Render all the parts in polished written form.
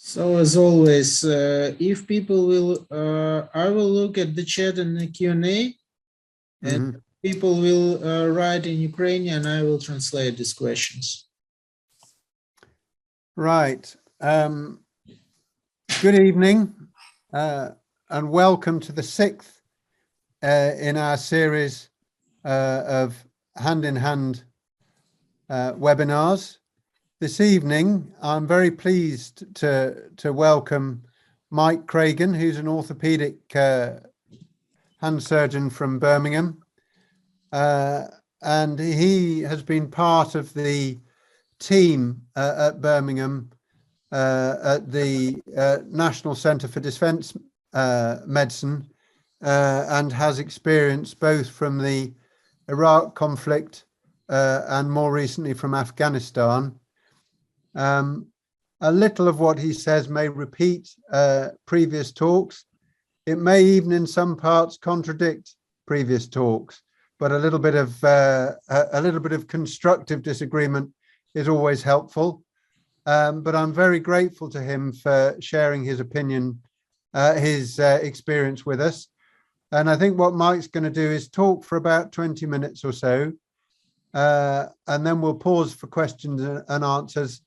So as always, if people will, I will look at the chat and the Q&A, and people will write in Ukrainian, I will translate these questions. Right. Good evening and welcome to the sixth in our series of hand-in-hand webinars. This evening, I'm very pleased to welcome Mike Cragen, who's an orthopedic hand surgeon from Birmingham. And he has been part of the team at Birmingham at the National Centre for Defence Medicine and has experience both from the Iraq conflict and more recently from Afghanistan. A little of what he says may repeat previous talks. It may even in some parts contradict previous talks, but a little bit of constructive disagreement is always helpful. But I'm very grateful to him for sharing his opinion, his experience with us. And I think what Mike's going to do is talk for about 20 minutes or so, and then we'll pause for questions and answers.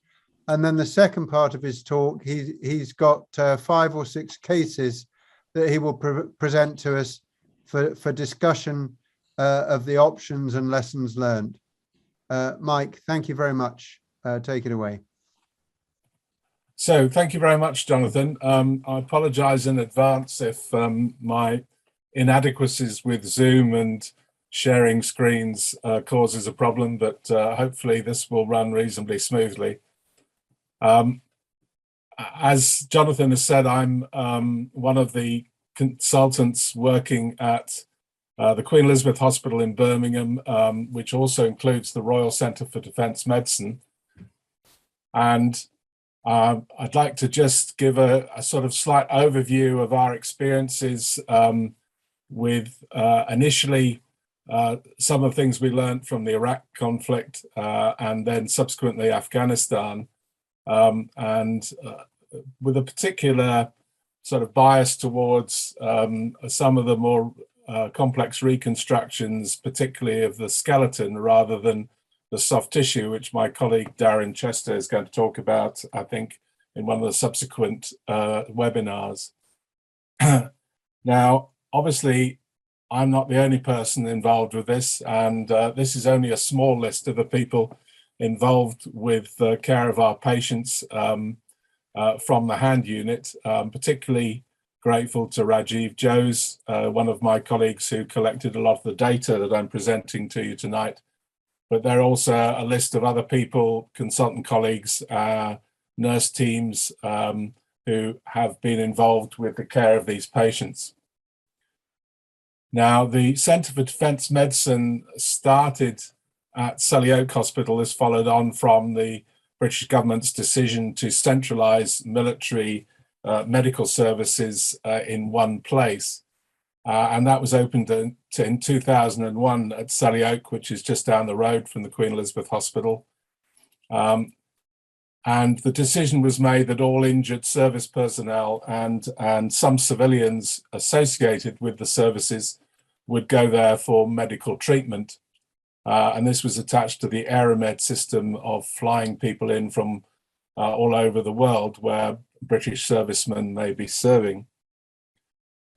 And then the second part of his talk, he's got 5 or 6 cases that he will present to us for discussion of the options and lessons learned. Mike, thank you very much. Take it away. So thank you very much, Jonathan. I apologize in advance if my inadequacies with Zoom and sharing screens causes a problem, but hopefully this will run reasonably smoothly. As Jonathan has said, I'm one of the consultants working at the Queen Elizabeth Hospital in Birmingham, which also includes the Royal Centre for Defence Medicine. And I'd like to just give a sort of slight overview of our experiences with initially some of the things we learned from the Iraq conflict and then subsequently Afghanistan, and with a particular sort of bias towards some of the more complex reconstructions, particularly of the skeleton rather than the soft tissue, which my colleague Darren Chester is going to talk about, I think, in one of the subsequent webinars. Now, obviously, I'm not the only person involved with this, and this is only a small list of the people involved with the care of our patients from the hand unit. Particularly grateful to Rajiv Jose, one of my colleagues who collected a lot of the data that I'm presenting to you tonight. But there are also a list of other people, consultant colleagues, nurse teams who have been involved with the care of these patients. Now, the Centre for Defence Medicine started at Selly Oak Hospital. This followed on from the British government's decision to centralise military medical services in one place. And that was opened in 2001 at Selly Oak, which is just down the road from the Queen Elizabeth Hospital. And the decision was made that all injured service personnel and some civilians associated with the services would go there for medical treatment. And this was attached to the Aeromed system of flying people in from all over the world where British servicemen may be serving.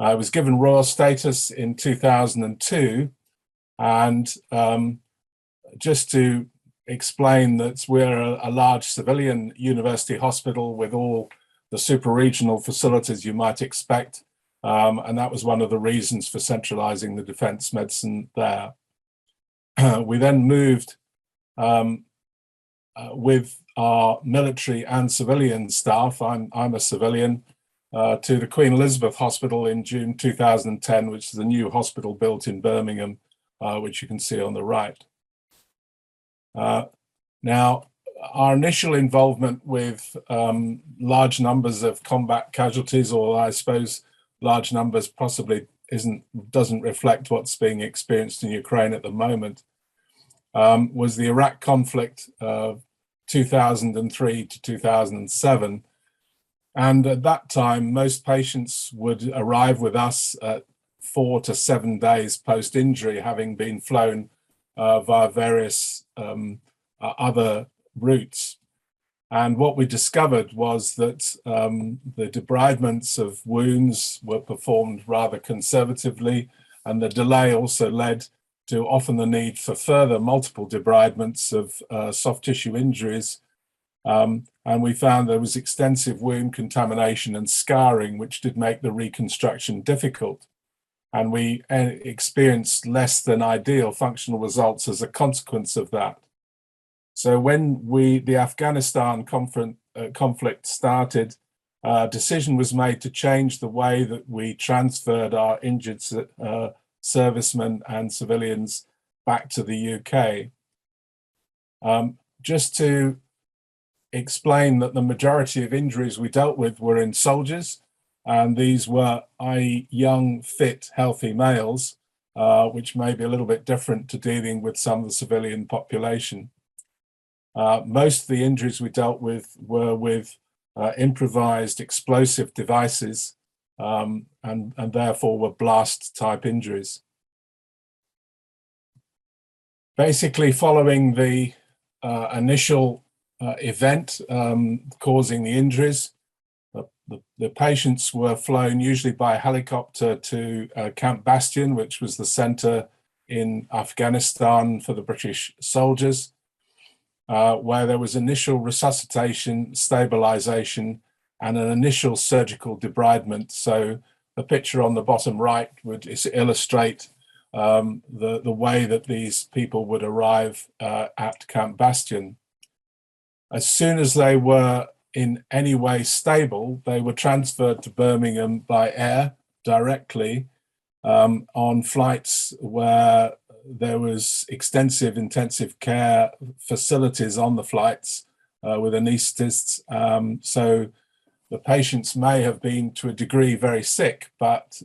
I was given royal status in 2002, and just to explain that we're a large civilian university hospital with all the super-regional facilities you might expect, and that was one of the reasons for centralising the defence medicine there. We then moved with our military and civilian staff, I'm a civilian, to the Queen Elizabeth Hospital in June 2010, which is a new hospital built in Birmingham, which you can see on the right. Now, our initial involvement with large numbers of combat casualties, or I suppose large numbers possibly doesn't reflect what's being experienced in Ukraine at the moment, was the Iraq conflict of 2003 to 2007. And at that time, most patients would arrive with us at 4 to 7 days post-injury, having been flown via various other routes. And what we discovered was that the debridements of wounds were performed rather conservatively, and the delay also led to often the need for further multiple debridements of soft tissue injuries. And we found there was extensive wound contamination and scarring, which did make the reconstruction difficult. And we experienced less than ideal functional results as a consequence of that. So when the Afghanistan conflict started, a decision was made to change the way that we transferred our injured servicemen and civilians back to the UK. Just to explain that the majority of injuries we dealt with were in soldiers, and these were young, fit, healthy males, which may be a little bit different to dealing with some of the civilian population. Most of the injuries we dealt with were with improvised explosive devices, and therefore were blast type injuries. Basically, following the initial event causing the injuries, the patients were flown usually by helicopter to Camp Bastion, which was the center in Afghanistan for the British soldiers, where there was initial resuscitation, stabilization, and an initial surgical debridement. So the picture on the bottom right would illustrate the way that these people would arrive at Camp Bastion. As soon as they were in any way stable, they were transferred to Birmingham by air directly on flights where there was extensive intensive care facilities on the flights with anaesthetists. So the patients may have been to a degree very sick, but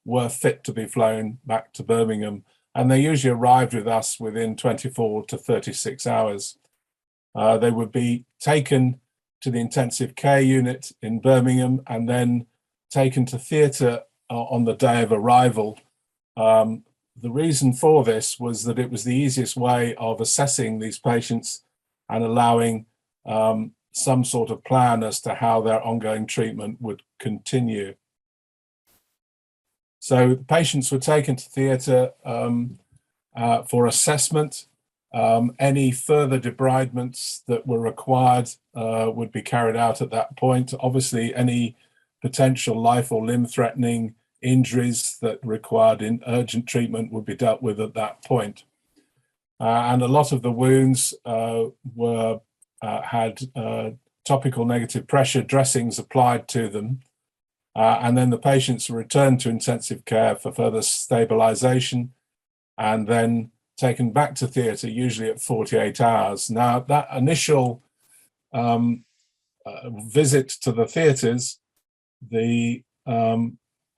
were fit to be flown back to Birmingham. And they usually arrived with us within 24 to 36 hours. They would be taken to the intensive care unit in Birmingham and then taken to theatre on the day of arrival. The reason for this was that it was the easiest way of assessing these patients and allowing some sort of plan as to how their ongoing treatment would continue. So the patients were taken to theatre for assessment. Any further debridements that were required would be carried out at that point. Obviously, any potential life or limb threatening injuries that required urgent treatment would be dealt with at that point. And a lot of the wounds had topical negative pressure dressings applied to them. And then the patients were returned to intensive care for further stabilization and then taken back to theatre, usually at 48 hours. Now, that initial visit to the theatres, the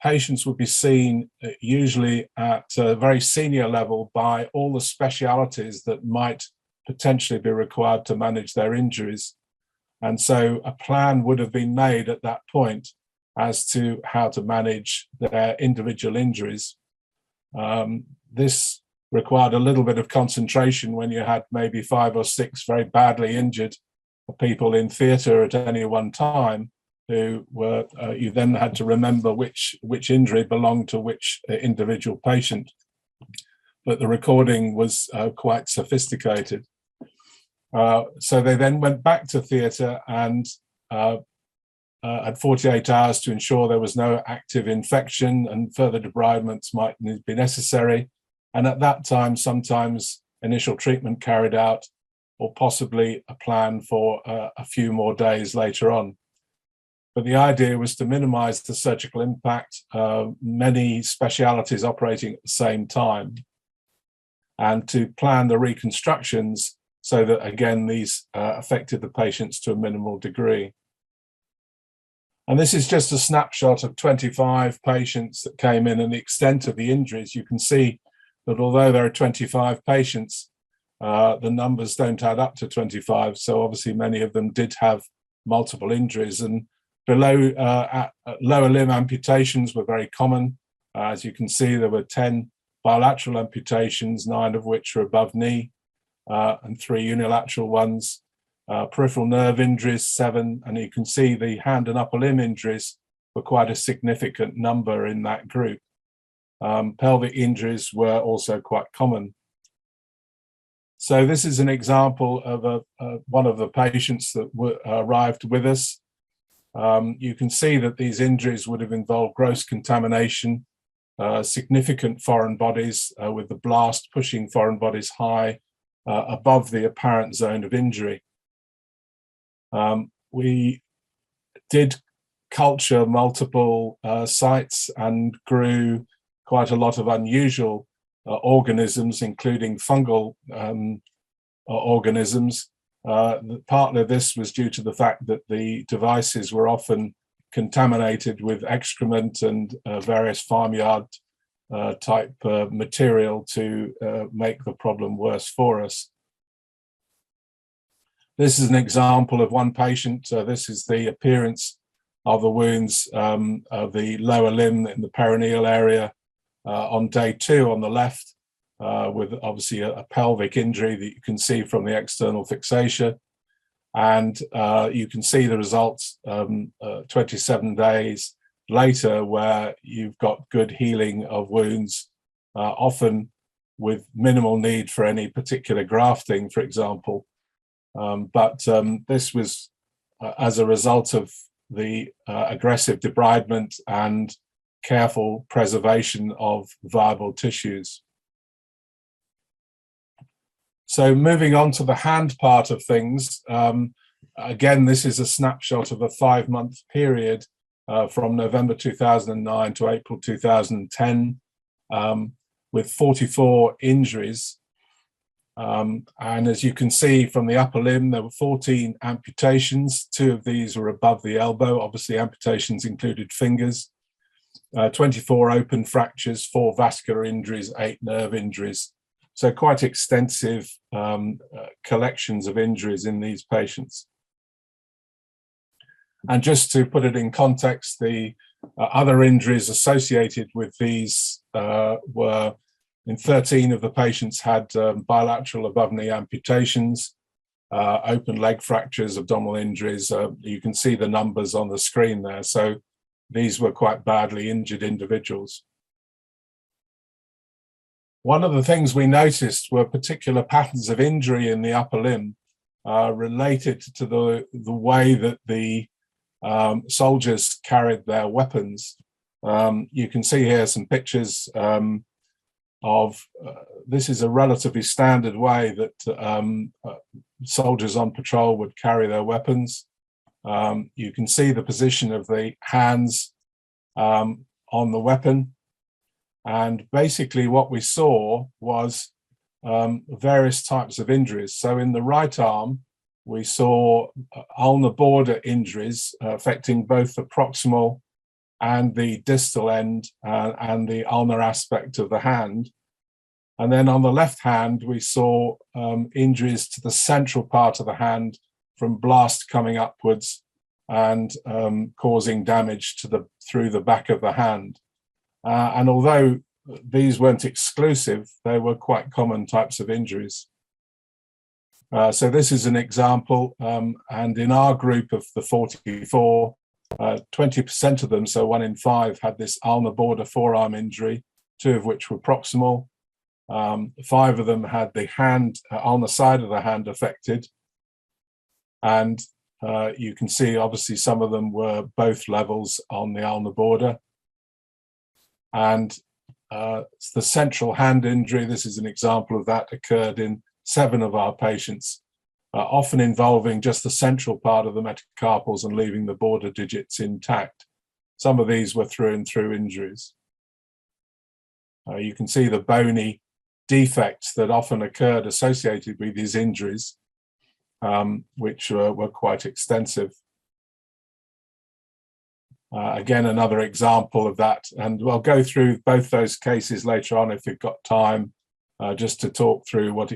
patients would be seen usually at a very senior level by all the specialities that might potentially be required to manage their injuries. And so a plan would have been made at that point as to how to manage their individual injuries. This required a little bit of concentration when you had maybe 5 or 6 very badly injured people in theatre at any one time, who were you then had to remember which injury belonged to which individual patient. But the recording was quite sophisticated. So they then went back to theatre and at 48 hours to ensure there was no active infection and further debridements might be necessary. And at that time, sometimes initial treatment carried out, or possibly a plan for a few more days later on. But the idea was to minimize the surgical impact, many specialities operating at the same time, and to plan the reconstructions so that, again, these affected the patients to a minimal degree. And this is just a snapshot of 25 patients that came in and the extent of the injuries. You can see that although there are 25 patients, the numbers don't add up to 25. So obviously many of them did have multiple injuries. And Below, lower limb amputations were very common. As you can see, there were 10 bilateral amputations, 9 of which were above knee, and 3 unilateral ones. Peripheral nerve injuries, 7, and you can see the hand and upper limb injuries were quite a significant number in that group. Pelvic injuries were also quite common. So this is an example of one of the patients that arrived with us. You can see that these injuries would have involved gross contamination, significant foreign bodies, with the blast pushing foreign bodies high above the apparent zone of injury. We did culture multiple sites and grew quite a lot of unusual organisms, including fungal organisms. Partly of this was due to the fact that the devices were often contaminated with excrement and various farmyard type material to make the problem worse for us. This is an example of one patient. This is the appearance of the wounds of the lower limb in the perineal area on day 2 on the left, with obviously a pelvic injury that you can see from the external fixation. And you can see the results 27 days later, where you've got good healing of wounds, often with minimal need for any particular grafting, for example. But this was as a result of the aggressive debridement and careful preservation of viable tissues. So moving on to the hand part of things, again, this is a snapshot of a 5-month period from November 2009 to April 2010, with 44 injuries. And as you can see from the upper limb, there were 14 amputations. 2 of these were above the elbow. Obviously, amputations included fingers. 24 open fractures, 4 vascular injuries, 8 nerve injuries. So quite extensive collections of injuries in these patients. And just to put it in context, the other injuries associated with these were, in 13 of the patients had bilateral above knee amputations, open leg fractures, abdominal injuries. You can see the numbers on the screen there. So these were quite badly injured individuals. One of the things we noticed were particular patterns of injury in the upper limb related to the way that the soldiers carried their weapons. You can see here some pictures of, this is a relatively standard way that soldiers on patrol would carry their weapons. You can see the position of the hands on the weapon. And basically what we saw was various types of injuries. So in the right arm, we saw ulnar border injuries affecting both the proximal and the distal end and the ulnar aspect of the hand. And then on the left hand, we saw injuries to the central part of the hand from blast coming upwards and causing damage to through the back of the hand. And although these weren't exclusive, they were quite common types of injuries. So this is an example, and in our group of the 44, 20% of them, so 1 in 5, had this ulnar border forearm injury, 2 of which were proximal. 5 of them had the hand, ulnar side of the hand affected. And you can see, obviously, some of them were both levels on the ulnar border. And the central hand injury, this is an example of that, occurred in 7 of our patients, often involving just the central part of the metacarpals and leaving the border digits intact. Some of these were through and through injuries. You can see the bony defects that often occurred associated with these injuries, which were quite extensive. Again, another example of that, and I'll go through both those cases later on if we've got time, just to talk through what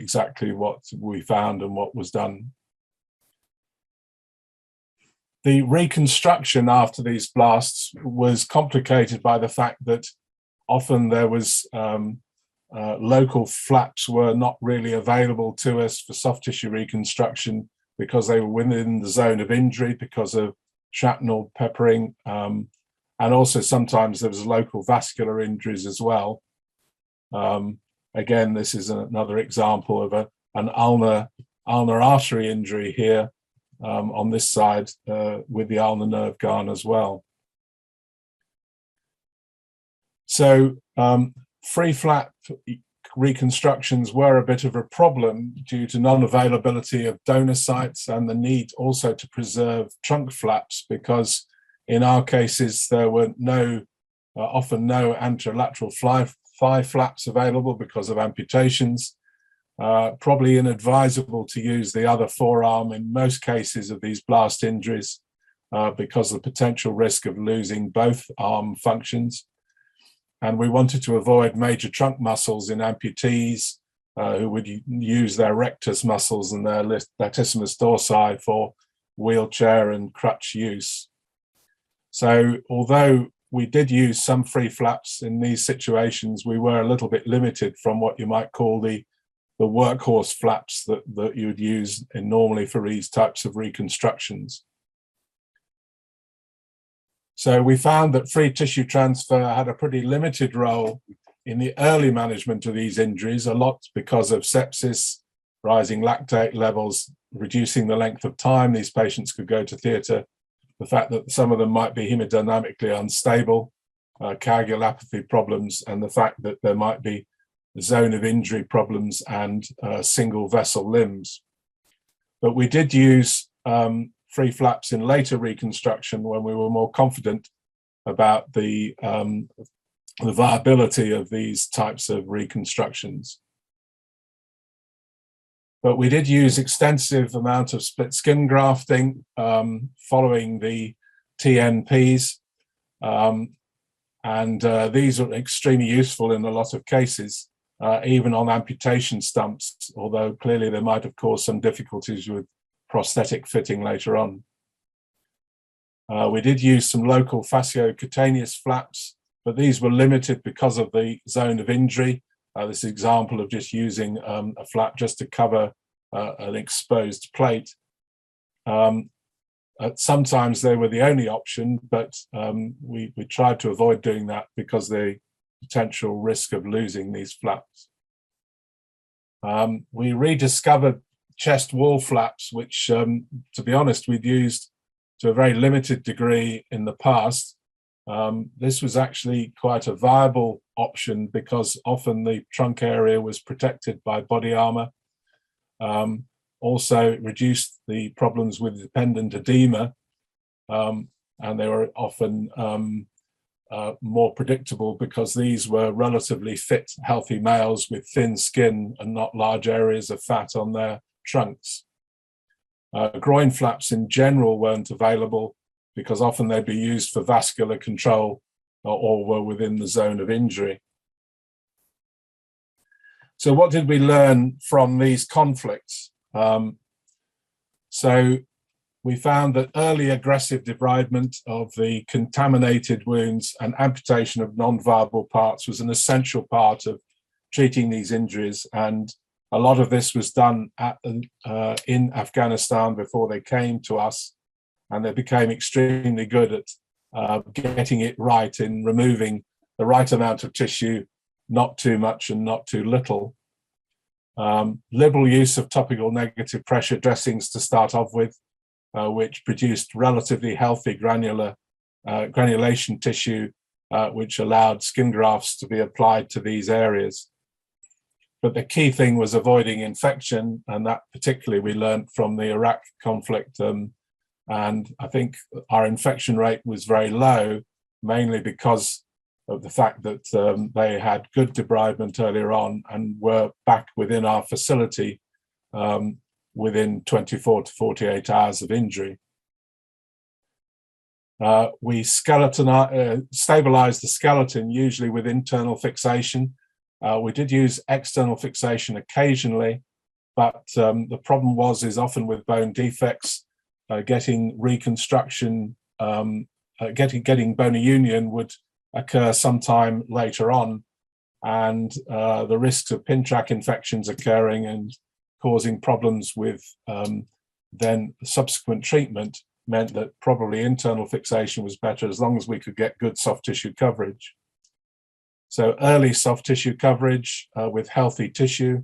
we found and what was done. The reconstruction after these blasts was complicated by the fact that often there was local flaps were not really available to us for soft tissue reconstruction because they were within the zone of injury because of shrapnel peppering, and also sometimes there was local vascular injuries as well. Again, this is another example of an ulnar artery injury here on this side with the ulnar nerve gone as well. So free flap reconstructions were a bit of a problem due to non-availability of donor sites and the need also to preserve trunk flaps, because in our cases there were often no anterolateral thigh flaps available because of amputations. Probably inadvisable to use the other forearm in most cases of these blast injuries because of the potential risk of losing both arm functions. And we wanted to avoid major trunk muscles in amputees who would use their rectus muscles and their latissimus dorsi for wheelchair and crutch use. So although we did use some free flaps in these situations, we were a little bit limited from what you might call the workhorse flaps that you would use normally for these types of reconstructions. So we found that free tissue transfer had a pretty limited role in the early management of these injuries, a lot because of sepsis, rising lactate levels, reducing the length of time these patients could go to theatre, the fact that some of them might be hemodynamically unstable, coagulopathy problems, and the fact that there might be zone of injury problems and single vessel limbs. But we did use free flaps in later reconstruction when we were more confident about the viability of these types of reconstructions. But we did use extensive amount of split skin grafting following the TNPs, and these are extremely useful in a lot of cases, even on amputation stumps, although clearly they might have caused some difficulties with prosthetic fitting later on. We did use some local fasciocutaneous flaps, but these were limited because of the zone of injury. This example of just using a flap just to cover an exposed plate. Sometimes they were the only option, but we tried to avoid doing that because of the potential risk of losing these flaps. We rediscovered chest wall flaps, which, to be honest, we'd used to a very limited degree in the past. This was actually quite a viable option because often the trunk area was protected by body armor. Also reduced the problems with dependent edema, and they were often more predictable because these were relatively fit, healthy males with thin skin and not large areas of fat on their trunks. Groin flaps in general weren't available because often they'd be used for vascular control or were within the zone of injury. So what did we learn from these conflicts? So we found that early aggressive debridement of the contaminated wounds and amputation of non-viable parts was an essential part of treating these injuries, and a lot of this was done in Afghanistan before they came to us, and they became extremely good at getting it right in removing the right amount of tissue, not too much and not too little. Liberal use of topical negative pressure dressings to start off with, which produced relatively healthy granulation tissue, which allowed skin grafts to be applied to these areas. But the key thing was avoiding infection, and that particularly we learned from the Iraq conflict. And I think our infection rate was very low, mainly because of the fact that they had good debridement earlier on and were back within our facility within 24 to 48 hours of injury. We stabilized the skeleton, usually with internal fixation. We did use external fixation occasionally, but the problem is often with bone defects, getting reconstruction, getting bony union would occur sometime later on, and the risks of pin track infections occurring and causing problems with then subsequent treatment meant that probably internal fixation was better as long as we could get good soft tissue coverage. So early soft tissue coverage with healthy tissue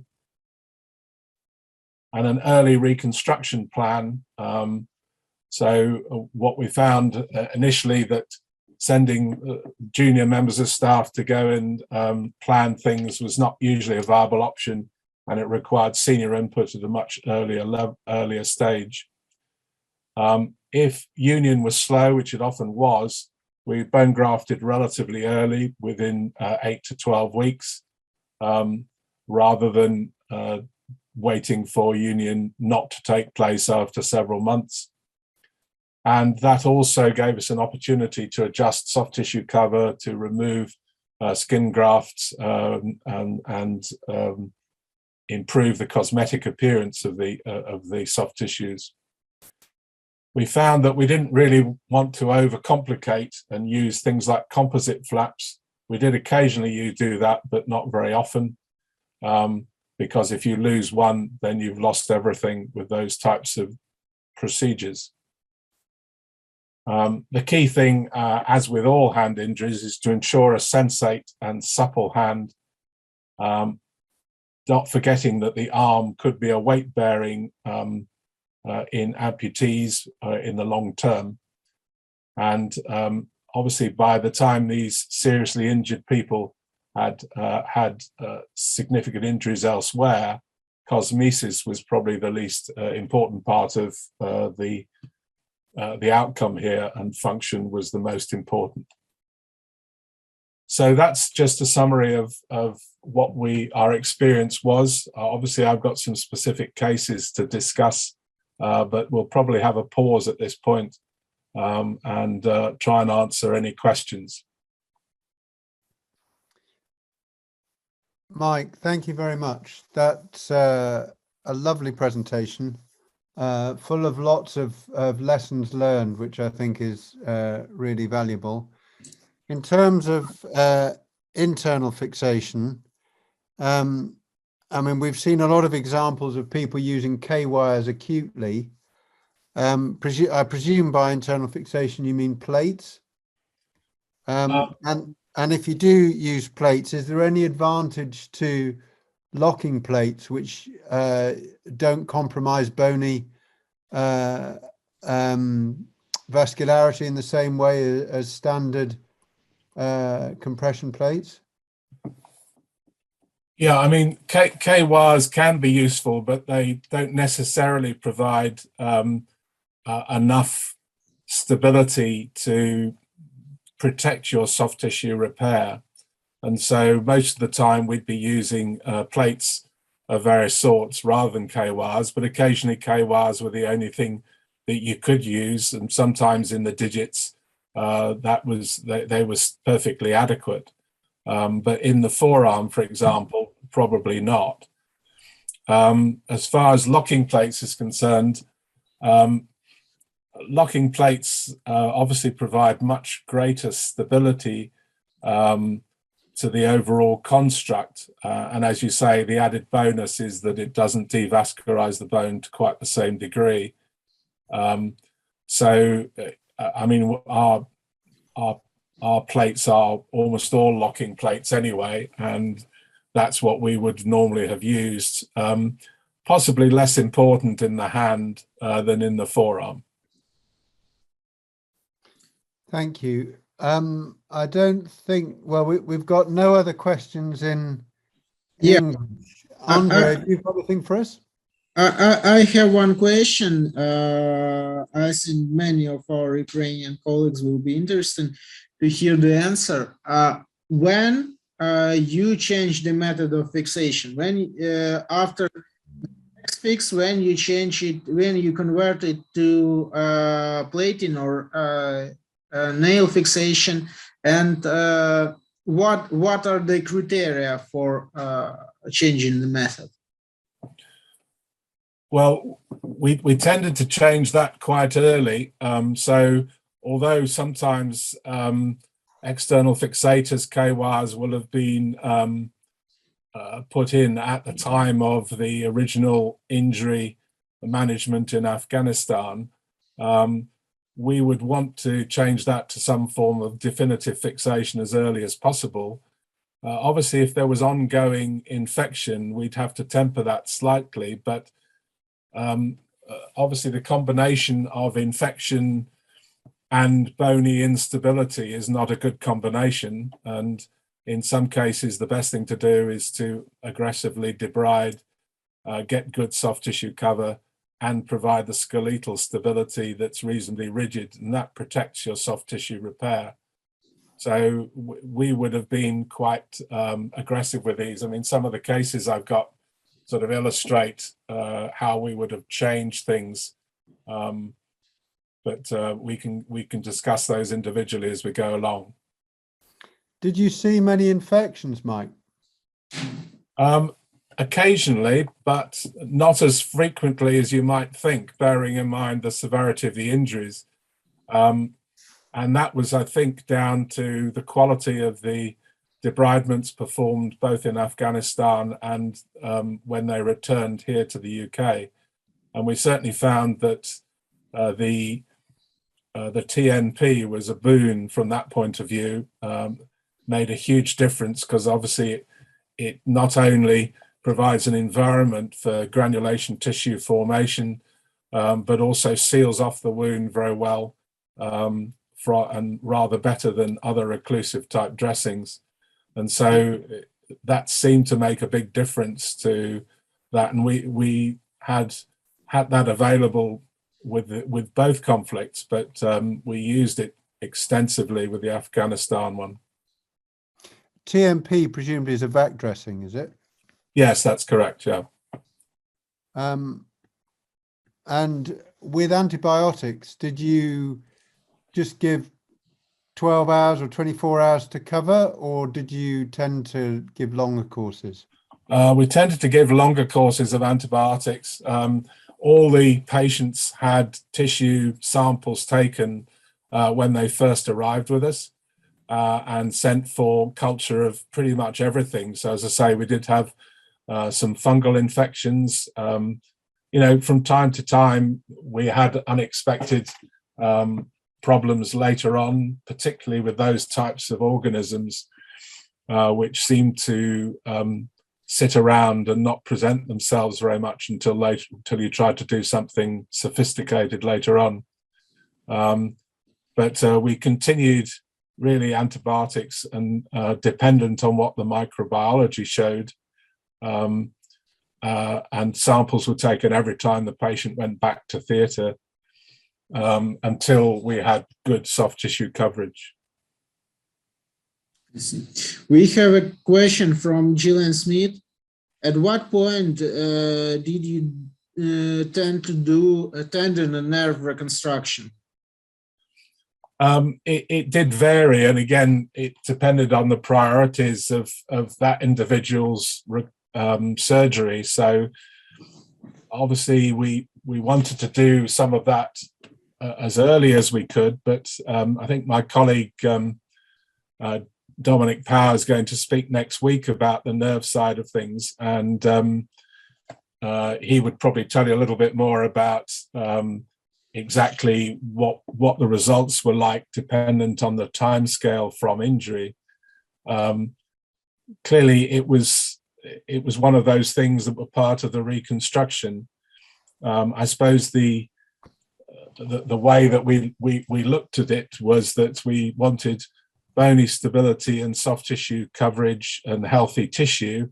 and an early reconstruction plan. So what we found initially, that sending junior members of staff to go and plan things was not usually a viable option, and it required senior input at a much earlier stage. If union was slow, which it often was, we bone grafted relatively early, within 8 to 12 weeks, rather than waiting for union not to take place after several months. And that also gave us an opportunity to adjust soft tissue cover, to remove skin grafts, and improve the cosmetic appearance of the soft tissues. We found that we didn't really want to overcomplicate and use things like composite flaps. We did occasionally do that, but not very often, because if you lose one, then you've lost everything with those types of procedures. The key thing, as with all hand injuries, is to ensure a sensate and supple hand, not forgetting that the arm could be a weight-bearing in amputees in the long term. And obviously, by the time these seriously injured people had significant injuries elsewhere, cosmesis was probably the least important part of the outcome here, and function was the most important. So that's just a summary of what our experience was. Obviously, I've got some specific cases to discuss, but we'll probably have a pause at this point and try and answer any questions. Mike, thank you very much. That's a lovely presentation, full of lots of lessons learned, which I think is really valuable. In terms of internal fixation, I mean, we've seen a lot of examples of people using K-wires acutely. I presume by internal fixation you mean plates. And if you do use plates, is there any advantage to locking plates which don't compromise bony vascularity in the same way as standard compression plates? Yeah, I mean, K-wires can be useful, but they don't necessarily provide enough stability to protect your soft tissue repair. And so most of the time we'd be using plates of various sorts rather than K-wires, but occasionally K-wires were the only thing that you could use, and sometimes in the digits they was perfectly adequate. But in the forearm, for example, probably not. As far as locking plates is concerned, locking plates obviously provide much greater stability to the overall construct. And as you say, the added bonus is that it doesn't devascularize the bone to quite the same degree. So, I mean, our plates are almost all locking plates anyway, and that's what we would normally have used. Possibly less important in the hand than in the forearm. Thank you. I don't think, well, we've got no other questions in English. Andre, have you got anything for us? I have one question. I think many of our Ukrainian colleagues will be interested to hear the answer. When you change the method of fixation, when after fix, when you change it, when you convert it to plating or nail fixation, and what are the criteria for changing the method? Well, we tended to change that quite early. So although sometimes external fixators, KWAS, will have been put in at the time of the original injury management in Afghanistan, we would want to change that to some form of definitive fixation as early as possible. Obviously, if there was ongoing infection, we'd have to temper that slightly, but obviously the combination of infection and bony instability is not a good combination, and in some cases the best thing to do is to aggressively debride, get good soft tissue cover, and provide the skeletal stability that's reasonably rigid, and that protects your soft tissue repair. So we would have been quite aggressive with these. I mean, some of the cases I've got sort of illustrate how we would have changed things, but we can discuss those individually as we go along. Did you see many infections, Mike? Occasionally, but not as frequently as you might think, bearing in mind the severity of the injuries. And that was, I think, down to the quality of the debridements performed both in Afghanistan and when they returned here to the UK. And we certainly found that the TNP was a boon from that point of view, made a huge difference, because obviously it not only provides an environment for granulation tissue formation, but also seals off the wound very well, and rather better than other occlusive type dressings. And so that seemed to make a big difference to that. And we had that available with both conflicts, but we used it extensively with the Afghanistan one. TMP presumably is a vac dressing, is it? Yes, that's correct, yeah. And with antibiotics, did you just give 12 hours or 24 hours to cover, or did you tend to give longer courses? We tended to give longer courses of antibiotics. All the patients had tissue samples taken when they first arrived with us, and sent for culture of pretty much everything. So as I say, we did have some fungal infections. You know, from time to time, we had unexpected problems later on, particularly with those types of organisms, which seem to sit around and not present themselves very much until you try to do something sophisticated later on. But we continued really antibiotics, and dependent on what the microbiology showed. And samples were taken every time the patient went back to theatre, until we had good soft tissue coverage. We have a question from Gillian Smith. At what point did you tend to do a tendon and nerve reconstruction? It did vary, and again, it depended on the priorities of that individual's surgery. So obviously we wanted to do some of that as early as we could, but I think my colleague Dominic Power is going to speak next week about the nerve side of things, and he would probably tell you a little bit more about exactly what the results were like, dependent on the timescale from injury. Clearly, it was one of those things that were part of the reconstruction. I suppose the way that we looked at it was that we wanted bony stability and soft tissue coverage and healthy tissue,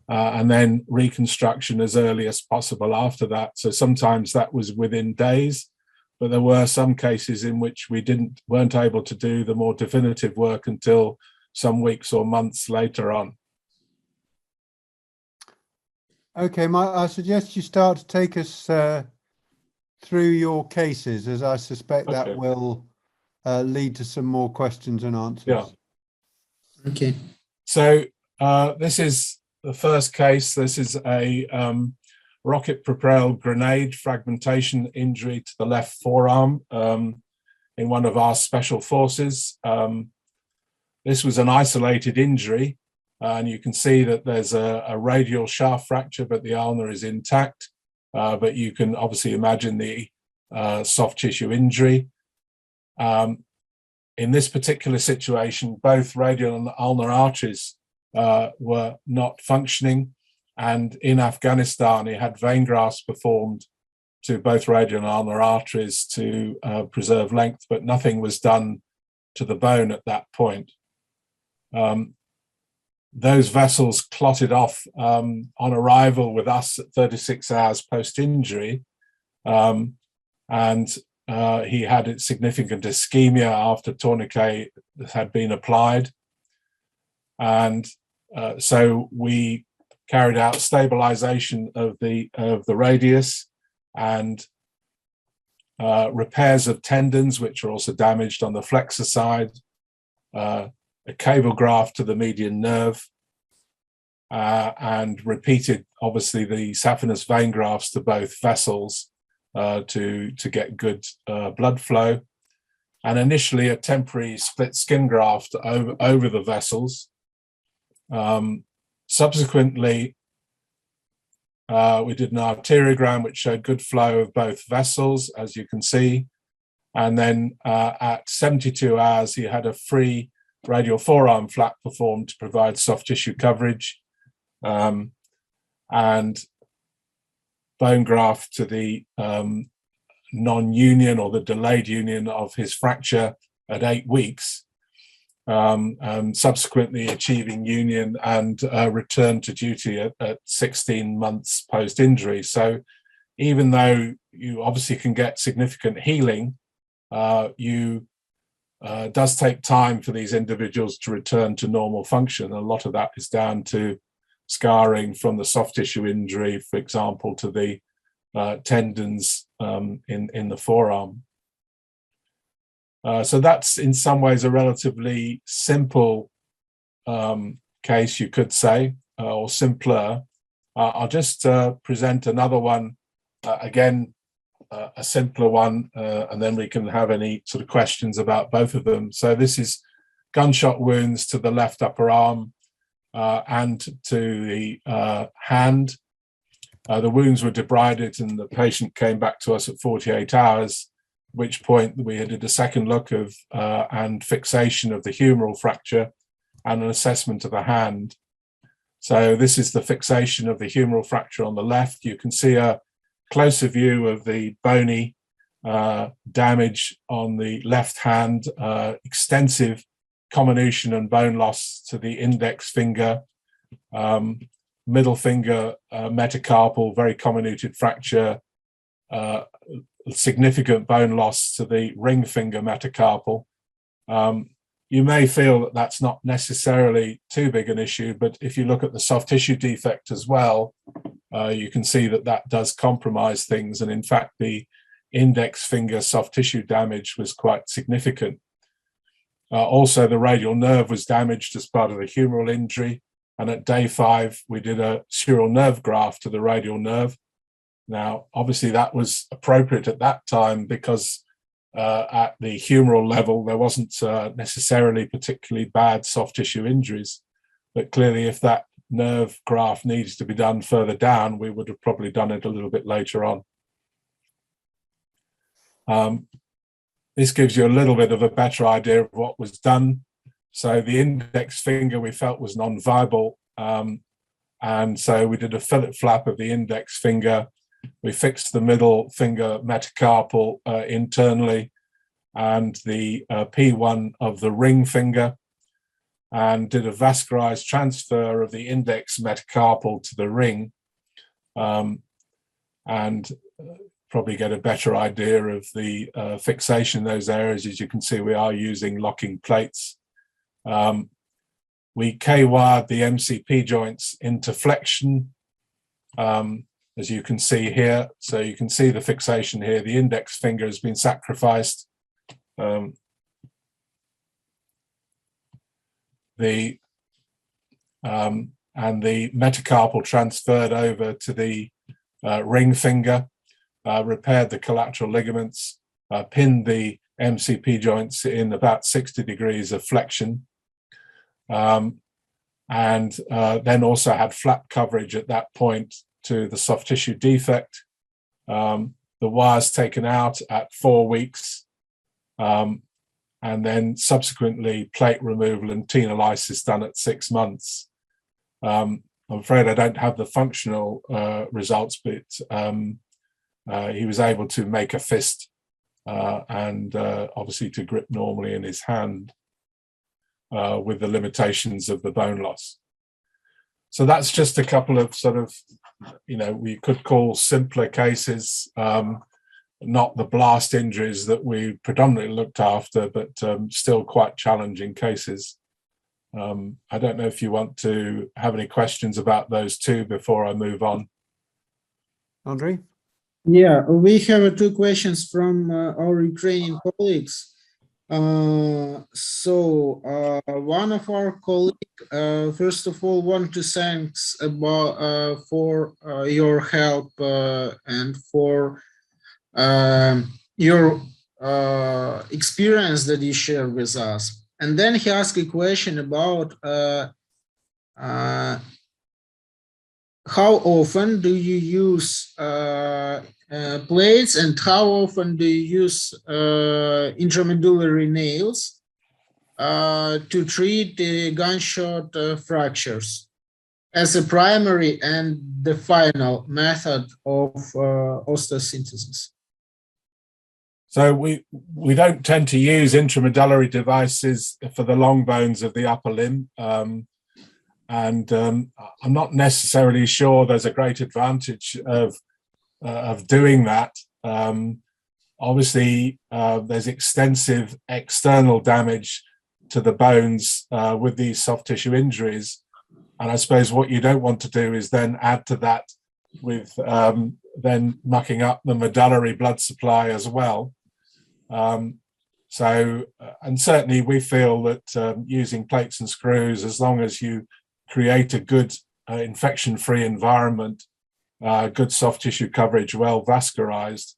and then reconstruction as early as possible after that. So sometimes that was within days, but there were some cases in which we weren't able to do the more definitive work until some weeks or months later on. Okay, Mike, I suggest you start to take us through your cases, as I suspect that will lead to some more questions and answers. Yeah. Okay. So this is the first case. This is a rocket-propelled grenade fragmentation injury to the left forearm in one of our special forces. This was an isolated injury, and you can see that there's a radial shaft fracture, but the ulna is intact. But you can obviously imagine the soft tissue injury. In this particular situation, both radial and ulnar arteries were not functioning, and in Afghanistan, he had vein grafts performed to both radial and ulnar arteries to preserve length, but nothing was done to the bone at that point. Those vessels clotted off on arrival with us at 36 hours post-injury, and he had significant ischemia after tourniquet had been applied. And so we carried out stabilization of the radius and repairs of tendons, which are also damaged on the flexor side, a cable graft to the median nerve, and repeated, obviously, the saphenous vein grafts to both vessels to get good blood flow, and initially a temporary split skin graft over the vessels. Subsequently, we did an arteriogram which showed good flow of both vessels, as you can see, and then at 72 hours he had a free radial forearm flap performed to provide soft tissue coverage, and bone graft to the non-union or the delayed union of his fracture at 8 weeks, and subsequently achieving union and return to duty at 16 months post-injury. So even though you obviously can get significant healing, does take time for these individuals to return to normal function. A lot of that is down to scarring from the soft tissue injury, for example, to the tendons in the forearm. So that's in some ways a relatively simple case, you could say, or simpler. I'll just present another one, again, a simpler one, and then we can have any sort of questions about both of them. So this is gunshot wounds to the left upper arm and to the hand. The wounds were debrided and the patient came back to us at 48 hours, at which point we did a second look of and fixation of the humeral fracture and an assessment of the hand. So this is the fixation of the humeral fracture on the left. You can see a closer view of the bony damage on the left hand, extensive comminution and bone loss to the index finger, middle finger metacarpal, very comminuted fracture, significant bone loss to the ring finger metacarpal. You may feel that that's not necessarily too big an issue, but if you look at the soft tissue defect as well, you can see that that does compromise things. And in fact, the index finger soft tissue damage was quite significant. Also, the radial nerve was damaged as part of the humeral injury. And at day 5, we did a sural nerve graft to the radial nerve. Now, obviously, that was appropriate at that time because at the humeral level, there wasn't necessarily particularly bad soft tissue injuries. But clearly, if that nerve graft needs to be done further down, we would have probably done it a little bit later on. This gives you a little bit of a better idea of what was done. So the index finger we felt was non-viable, and so we did a fillet flap of the index finger. We fixed the middle finger metacarpal internally and the P1 of the ring finger, and did a vascularized transfer of the index metacarpal to the ring, and probably get a better idea of the fixation in those areas. As you can see, we are using locking plates. We K-wired the MCP joints into flexion, as you can see here. So you can see the fixation here. The index finger has been sacrificed. And the metacarpal transferred over to the ring finger, repaired the collateral ligaments, pinned the MCP joints in about 60 degrees of flexion, and then also had flap coverage at that point to the soft tissue defect. The wires taken out at 4 weeks, and then subsequently plate removal and tenolysis done at 6 months. I'm afraid I don't have the functional results, but he was able to make a fist and obviously to grip normally in his hand with the limitations of the bone loss. So that's just a couple of sort of, we could call simpler cases, not the blast injuries that we predominantly looked after, but still quite challenging cases. I don't know if you want to have any questions about those two before I move on. Andre? Yeah, we have 2 questions from our Ukrainian colleagues. One of our colleagues, first of all, want to thank for your help and for your experience that you share with us. And then he asked a question about how often do you use plates, and how often do you use intramedullary nails to treat gunshot fractures as a primary and the final method of osteosynthesis? So we don't tend to use intramedullary devices for the long bones of the upper limb. I'm not necessarily sure there's a great advantage of doing that. Obviously, there's extensive external damage to the bones with these soft tissue injuries. And I suppose what you don't want to do is then add to that with then mucking up the medullary blood supply as well. And certainly we feel that using plates and screws, as long as you create a good infection-free environment, good soft tissue coverage, well vascularized,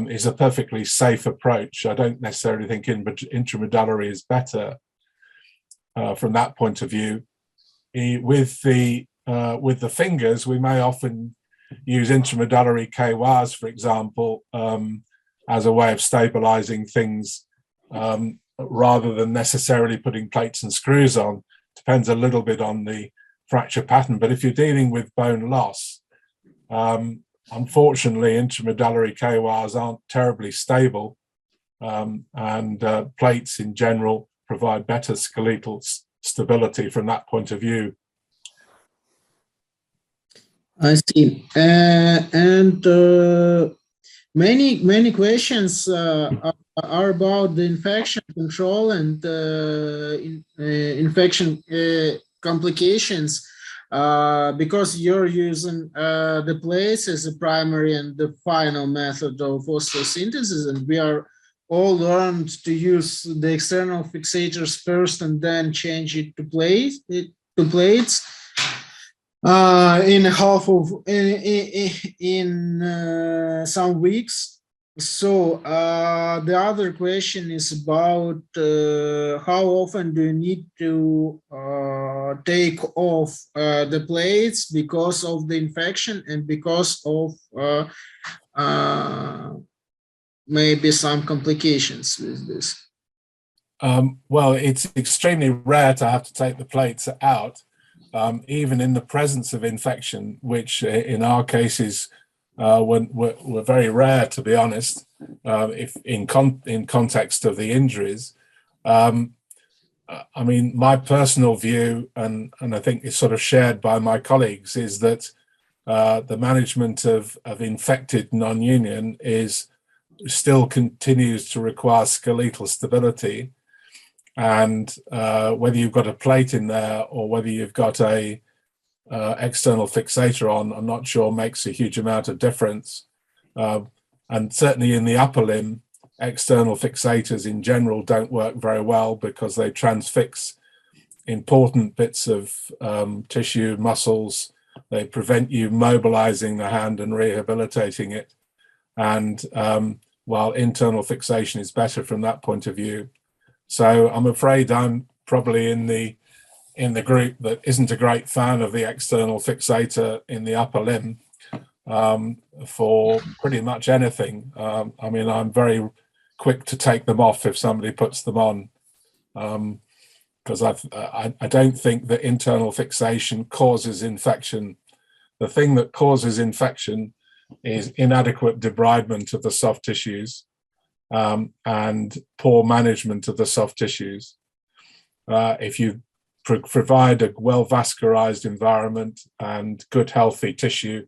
is a perfectly safe approach. I don't necessarily think intramedullary is better from that point of view. With the fingers, we may often use intramedullary KWAS, for example, as a way of stabilizing things rather than necessarily putting plates and screws on. Depends a little bit on the fracture pattern. But if you're dealing with bone loss, unfortunately, intramedullary KWAS aren't terribly stable, and plates in general provide better skeletal stability from that point of view. I see. Many questions are about the infection control and infection complications, because you're using the plates as a primary and the final method of osteosynthesis, and we are all learned to use the external fixators first and then change it to plates. In some weeks. So the other question is about how often do you need to take off the plates because of the infection and because of maybe some complications with this? Well, it's extremely rare to have to take the plates out. Even in the presence of infection, which in our cases were very rare, to be honest, if in context of the injuries. I mean, my personal view, and I think it's sort of shared by my colleagues, is that the management of infected non-union still continues to require skeletal stability. And whether you've got a plate in there or whether you've got a external fixator on, I'm not sure makes a huge amount of difference. And certainly in the upper limb, external fixators in general don't work very well because they transfix important bits of tissue, muscles, They prevent you mobilizing the hand and rehabilitating it. And while internal fixation is better from that point of view. So I'm afraid I'm probably in the group that isn't a great fan of the external fixator in the upper limb for pretty much anything. I mean, I'm very quick to take them off if somebody puts them on, because I don't think that internal fixation causes infection. The thing that causes infection is inadequate debridement of the soft tissues and poor management of the soft tissues. If you provide a well-vascularized environment and good healthy tissue,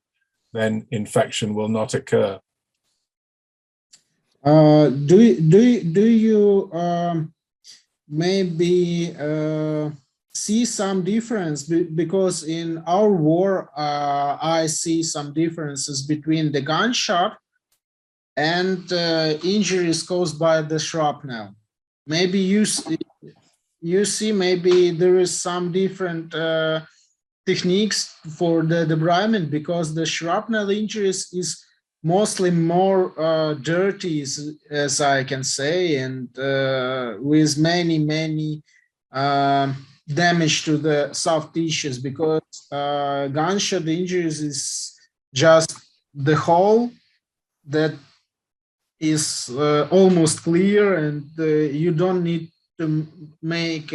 then infection will not occur. Do you maybe see some difference? Because in our war, I see some differences between the gunshot and injuries caused by the shrapnel. Maybe you see maybe there is some different techniques for the debridement, because the shrapnel injuries is mostly more dirty, as I can say, and with many damage to the soft tissues, because gunshot injuries is just the hole that is almost clear, and you don't need to make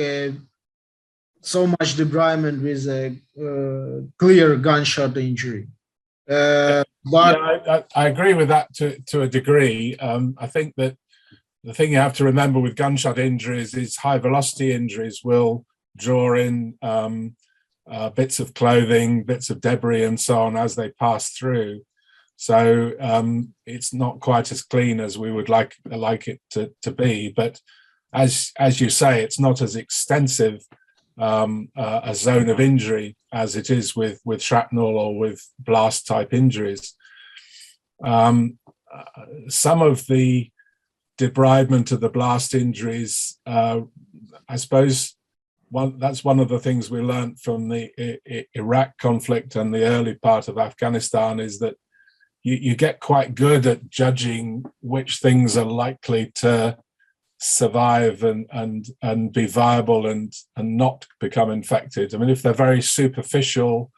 so much debridement with a clear gunshot injury. But yeah, I agree with that to a degree. I think that the thing you have to remember with gunshot injuries is high velocity injuries will draw in bits of clothing, bits of debris and so on as they pass through. So it's not quite as clean as we would like it to be. But as you say, it's not as extensive a zone of injury as it is with shrapnel or with blast type injuries. Some of the debridement of the blast injuries, I suppose that's one of the things we learned from the Iraq conflict and the early part of Afghanistan, is that you get quite good at judging which things are likely to survive and be viable and not become infected. I mean, if they're very superficial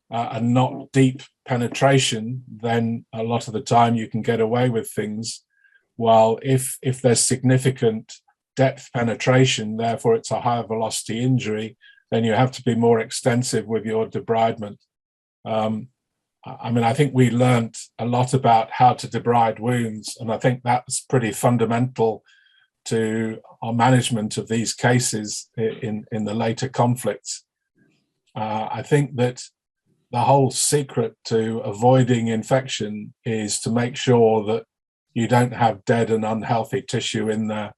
and not deep penetration, then a lot of the time you can get away with things. While if there's significant depth penetration, therefore it's a higher velocity injury, then you have to be more extensive with your debridement. I mean, I think we learned a lot about how to debride wounds, and I think that's pretty fundamental to our management of these cases in the later conflicts. I think that the whole secret to avoiding infection is to make sure that you don't have dead and unhealthy tissue in there,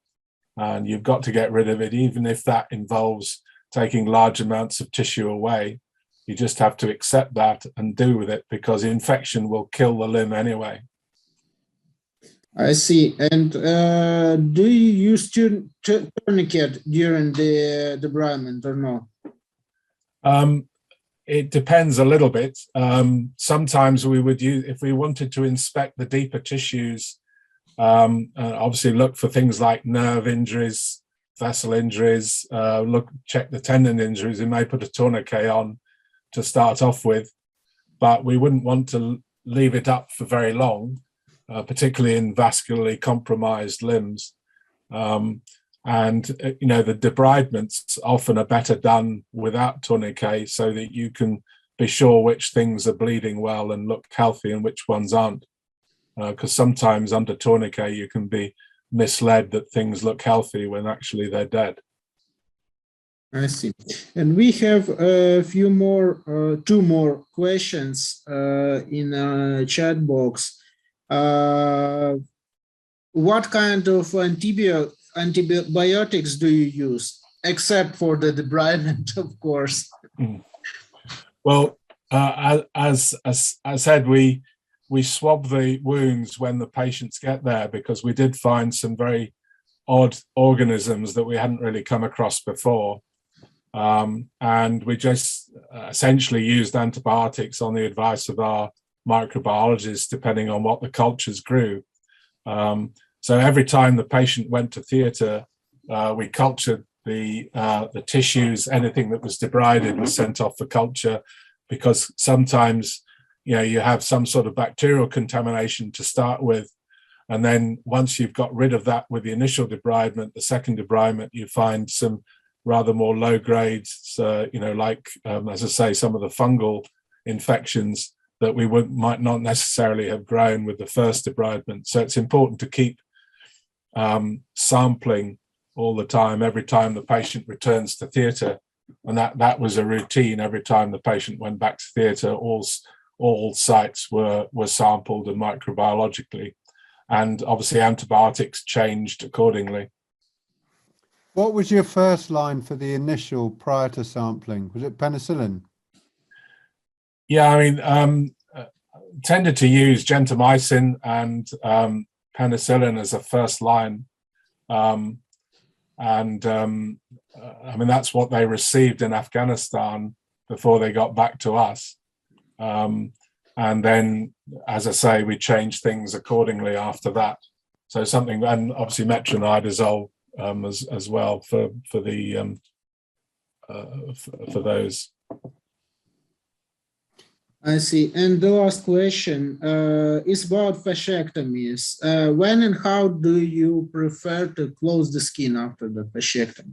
and you've got to get rid of it, even if that involves taking large amounts of tissue away. You just have to accept that and do with it, because infection will kill the limb anyway. I see. And do you use tourniquet during the debridement or no? It depends a little bit. Sometimes we would use, if we wanted to inspect the deeper tissues, obviously look for things like nerve injuries, vessel injuries, check the tendon injuries. We may put a tourniquet on to start off with, but we wouldn't want to leave it up for very long, particularly in vascularly compromised limbs. And you know, the debridements often are better done without tourniquet, so that you can be sure which things are bleeding well and look healthy and which ones aren't. Because sometimes under tourniquet you can be misled that things look healthy when actually they're dead. I see. And we have a few more, two more questions in a chat box. What kind of antibiotics do you use, except for the debridement, of course? Well, as I said, we swab the wounds when the patients get there, because we did find some very odd organisms that we hadn't really come across before. And we just essentially used antibiotics on the advice of our microbiologists, depending on what the cultures grew. So every time the patient went to theatre, we cultured the tissues. Anything that was debrided was sent off for culture, because sometimes, you know, you have some sort of bacterial contamination to start with, and then once you've got rid of that with the initial debridement, the second debridement, you find some rather more low grades, you know, like, as I say, some of the fungal infections that we might not necessarily have grown with the first debridement. So it's important to keep sampling all the time, every time the patient returns to theatre. And that was a routine. Every time the patient went back to theatre, all sites were sampled and microbiologically. And obviously antibiotics changed accordingly. What was your first line for the initial prior to sampling? Was it penicillin? Yeah, I mean, tended to use gentamicin and penicillin as a first line. I mean, that's what they received in Afghanistan before they got back to us. And then, as I say, we changed things accordingly after that. So something, and obviously metronidazole as well for those. I see. And the last question is about fasciectomies. When and how do you prefer to close the skin after the fasciectomy?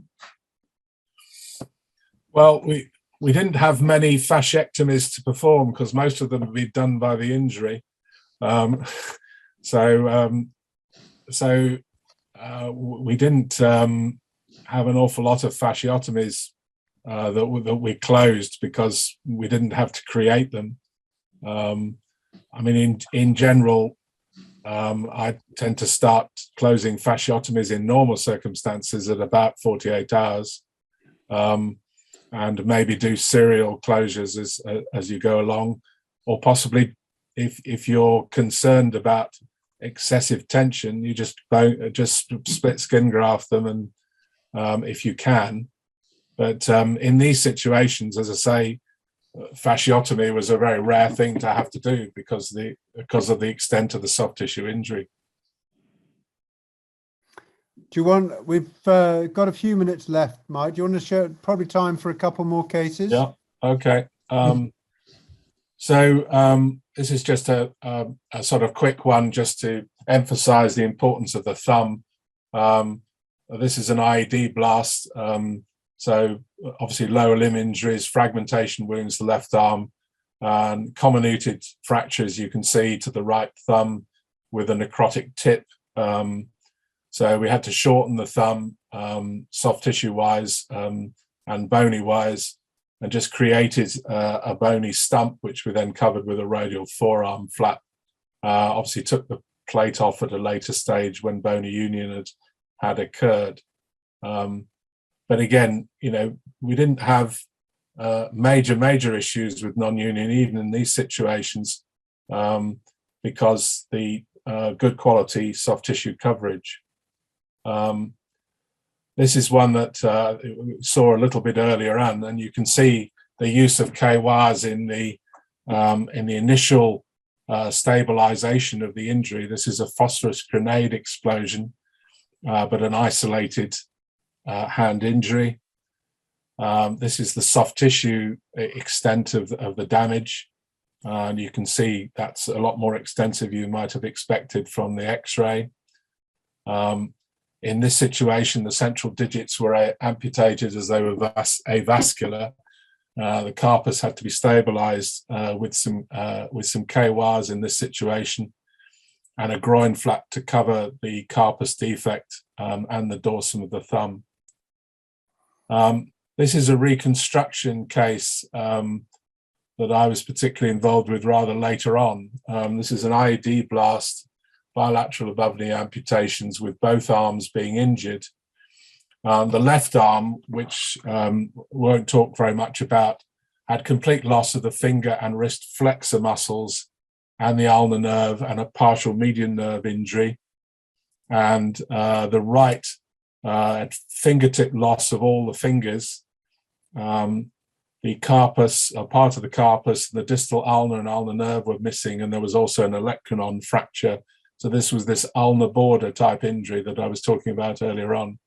Well, we didn't have many fasciectomies to perform because most of them would be done by the injury. So we didn't have an awful lot of fasciotomies that we closed because we didn't have to create them. I mean, in general, I tend to start closing fasciotomies in normal circumstances at about 48 hours, and maybe do serial closures as you go along, or possibly if you're concerned about excessive tension, you just split skin graft them, and if you can. But in these situations, as I say, fasciotomy was a very rare thing to have to do because of the extent of the soft tissue injury. Do you want, we've got a few minutes left, Mike. Do you want to share probably time for a couple more cases? Yeah, okay. This is just a sort of quick one just to emphasize the importance of the thumb. This is an IED blast. So obviously lower limb injuries, fragmentation wounds, the left arm, and comminuted fractures you can see to the right thumb with a necrotic tip. So we had to shorten the thumb soft tissue wise and bony wise, and just created a bony stump, which we then covered with a radial forearm flap. Obviously took the plate off at a later stage when bony union had occurred. But again, you know, we didn't have major issues with non-union even in these situations because the good quality soft tissue coverage. This is one that saw a little bit earlier on, and you can see the use of K-wires in the initial stabilization of the injury. This is a phosphorus grenade explosion, but an isolated hand injury. This is the soft tissue extent of the damage, and you can see that's a lot more extensive you might have expected from the X-ray. In this situation, the central digits were amputated as they were avascular. The carpus had to be stabilized with some K-wires in this situation, and a groin flap to cover the carpus defect and the dorsum of the thumb. This is a reconstruction case that I was particularly involved with rather later on. This is an IED blast, bilateral above knee amputations with both arms being injured. The left arm, which won't talk very much about, had complete loss of the finger and wrist flexor muscles and the ulnar nerve and a partial median nerve injury. And the right fingertip loss of all the fingers. the carpus, part of the carpus, the distal ulnar and ulnar nerve were missing, and there was also an olecranon fracture. So this was this ulnar border type injury that I was talking about earlier on.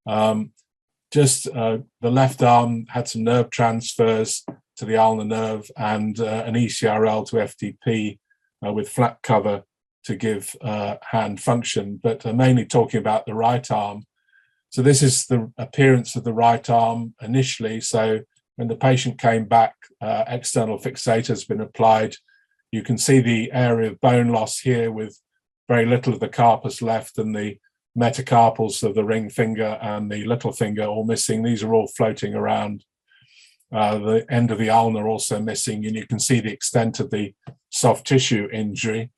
The left arm had some nerve transfers to the ulnar nerve and an ECRL to FTP with flap cover to give hand function, but mainly talking about the right arm. So this is the appearance of the right arm initially. So when the patient came back, external fixator has been applied. You can see the area of bone loss here with very little of the carpus left, and the metacarpals of the ring finger and the little finger all missing. These are all floating around. The end of the ulnar also missing, and you can see the extent of the soft tissue injury.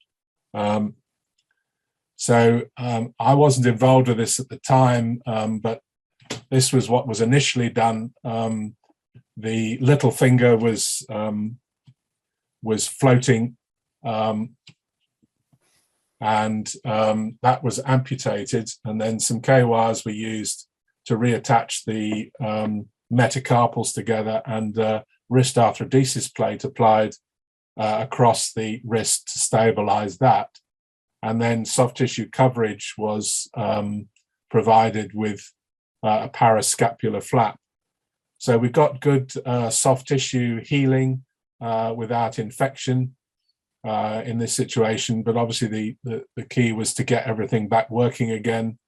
I wasn't involved with this at the time, but this was what was initially done. The little finger was floating, and that was amputated, and then some K-wires were used to reattach the metacarpals together, and wrist arthrodesis plate applied across the wrist to stabilize that. And then soft tissue coverage was provided with a parascapular flap. So we got good soft tissue healing without infection in this situation, but obviously the key was to get everything back working again.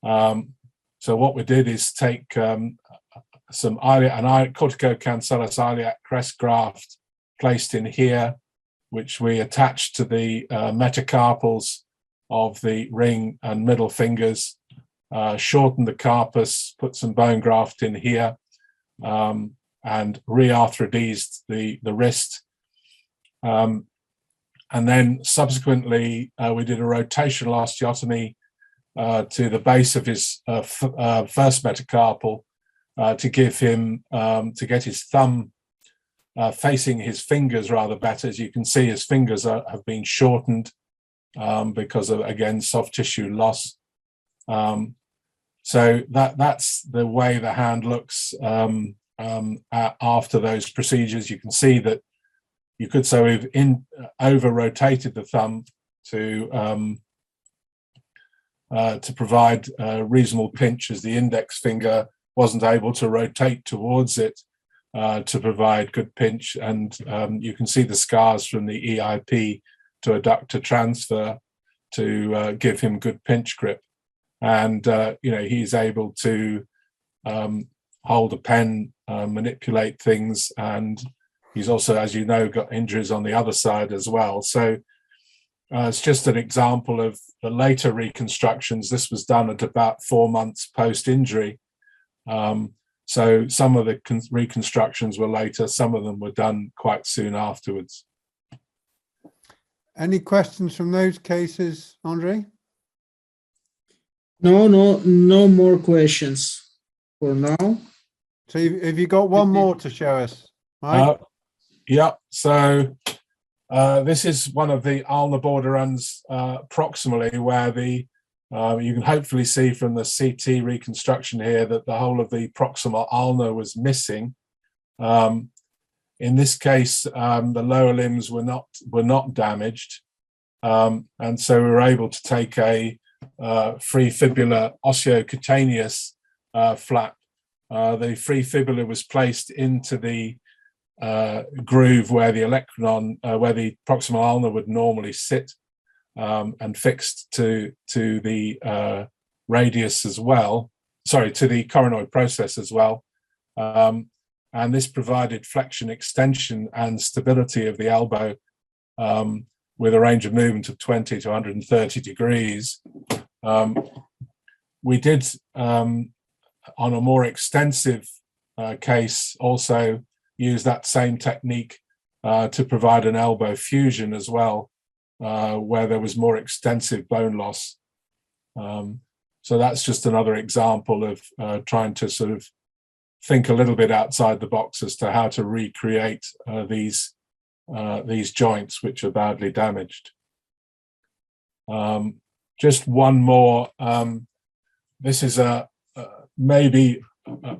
So what we did is take some corticocancellous iliac crest graft placed in here, which we attached to the metacarpals of the ring and middle fingers, shortened the carpus, put some bone graft in here, and re-arthrodesed the wrist. And then subsequently, we did a rotational osteotomy to the base of his first metacarpal to give him, to get his thumb facing his fingers rather better. As you can see, his fingers have been shortened because of, again, soft tissue loss. So that's the way the hand looks after those procedures. You can see that you could say we've over-rotated the thumb to provide a reasonable pinch, as the index finger wasn't able to rotate towards it to provide good pinch. And you can see the scars from the EIP to adductor transfer to give him good pinch grip. And he's able to hold a pen, manipulate things, and he's also, as you know, got injuries on the other side as well. So it's just an example of the later reconstructions. This was done at about 4 months post-injury. So some of the reconstructions were later, some of them were done quite soon afterwards. Any questions from those cases, Andre? No more questions for now. So have you got one more to show us? Right? Yeah, so this is one of the ulnar border runs proximally, where you can hopefully see from the CT reconstruction here that the whole of the proximal ulnar was missing. In this case, the lower limbs were not damaged, and so we were able to take a free fibula osteocutaneous flap. The free fibula was placed into the groove where the olecranon, where the proximal ulnar would normally sit, and fixed to the radius as well, to the coronoid process as well. And this provided flexion, extension, and stability of the elbow with a range of movement of 20 to 130 degrees. We did, on a more extensive case, also use that same technique to provide an elbow fusion as well, where there was more extensive bone loss. So that's just another example of trying to sort of think a little bit outside the box as to how to recreate these joints which are badly damaged. Just one more. This is maybe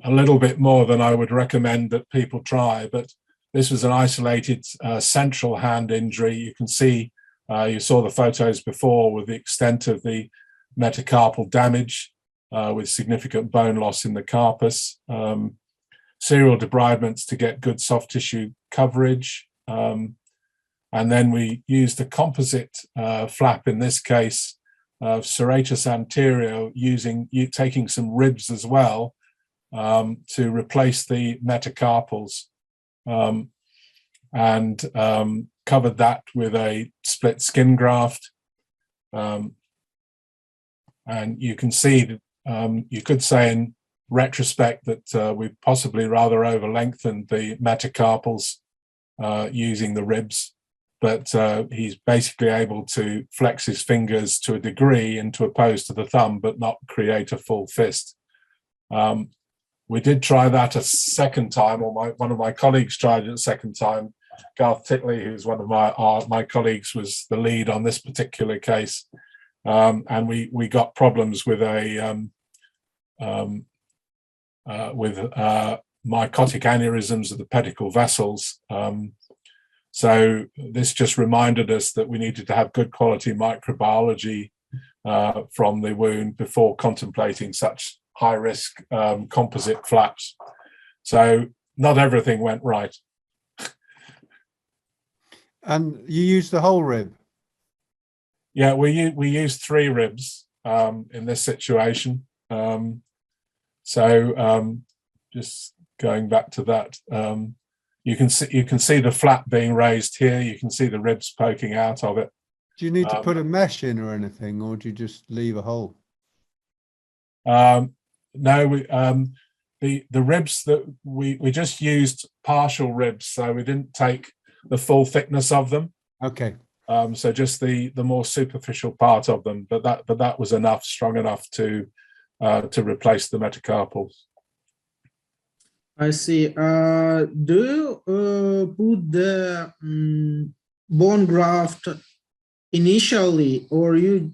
a little bit more than I would recommend that people try, but this was an isolated central hand injury. You can see, you saw the photos before with the extent of the metacarpal damage with significant bone loss in the carpus, serial debridements to get good soft tissue coverage. And then we used a composite flap, in this case, of serratus anterior, taking some ribs as well to replace the metacarpals, and covered that with a split skin graft. And you can see that you could say in retrospect that we possibly rather over lengthened the metacarpals using the ribs, but he's basically able to flex his fingers to a degree into opposed to the thumb, but not create a full fist. We did try that a second time, or one of my colleagues tried it a second time. Garth Titley, who's one of my colleagues, was the lead on this particular case, and we got problems with mycotic aneurysms of the pedicle vessels. So this just reminded us that we needed to have good quality microbiology from the wound before contemplating such high risk composite flaps. So not everything went right. And you used the whole rib? Yeah, we used 3 ribs in this situation. Just going back to that, you can see the flap being raised here. You can see the ribs poking out of it. Do you need to put a mesh in or anything, or do you just leave a hole? No, the ribs that we just used partial ribs, so we didn't take the full thickness of them. Okay. So just the more superficial part of them, but that was enough, strong enough to replace the metacarpals. I see. Do you put the bone graft initially, or you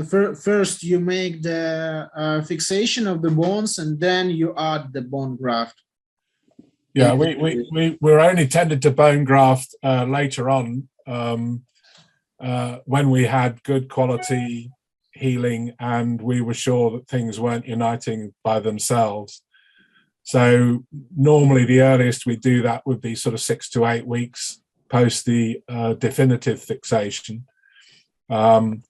first you make the fixation of the bones and then you add the bone graft? Yeah, we were only tended to bone graft later on when we had good quality healing and we were sure that things weren't uniting by themselves. So normally the earliest we do that would be sort of 6 to 8 weeks post the definitive fixation. But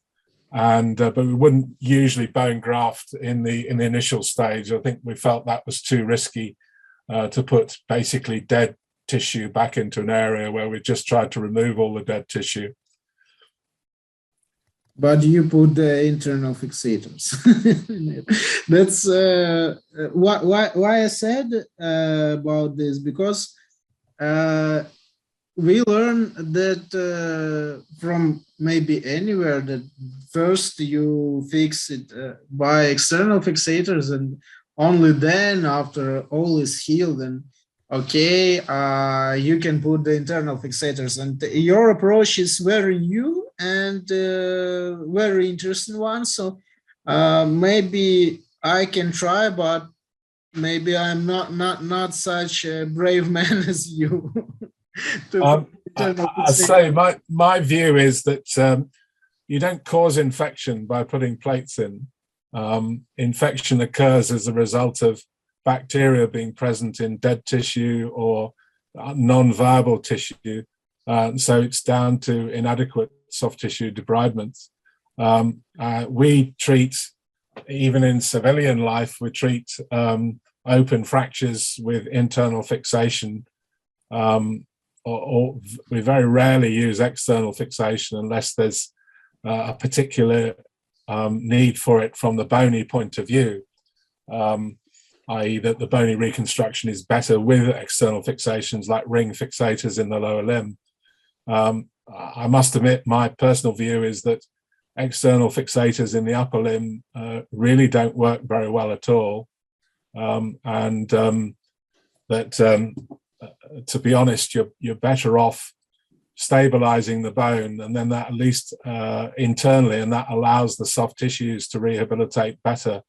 we wouldn't usually bone graft in the initial stage. I think we felt that was too risky to put basically dead tissue back into an area where we just tried to remove all the dead tissue. But you put the internal fixators. That's why I said about this, because we learn that from maybe anywhere that first you fix it by external fixators, and only then after all is healed, and okay, you can put the internal fixators. And your approach is very new and very interesting one. So maybe I can try, but maybe I'm not such a brave man as you. I say my view is that you don't cause infection by putting plates in. Infection occurs as a result of bacteria being present in dead tissue or non-viable tissue. So it's down to inadequate soft tissue debridements. We treat, even in civilian life, we treat open fractures with internal fixation, or we very rarely use external fixation unless there's a particular need for it from the bony point of view, i.e. that the bony reconstruction is better with external fixations like ring fixators in the lower limb. I must admit, my personal view is that external fixators in the upper limb really don't work very well at all. To be honest, you're better off stabilizing the bone, and then that at least internally, and that allows the soft tissues to rehabilitate better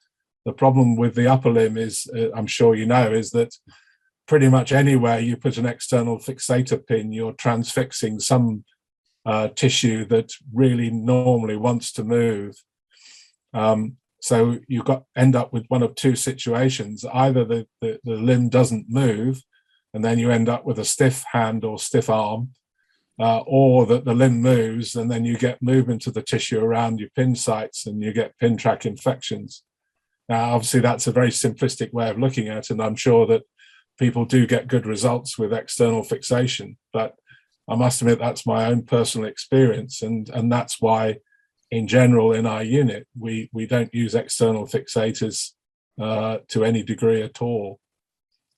The problem with the upper limb is, I'm sure you know, is that pretty much anywhere you put an external fixator pin, you're transfixing some tissue that really normally wants to move. So you end up with one of two situations. Either the limb doesn't move, and then you end up with a stiff hand or stiff arm, or that the limb moves, and then you get movement of the tissue around your pin sites, and you get pin track infections. Now, obviously, that's a very simplistic way of looking at it, and I'm sure that people do get good results with external fixation, but I must admit that's my own personal experience, and that's why, in general, in our unit, we don't use external fixators to any degree at all,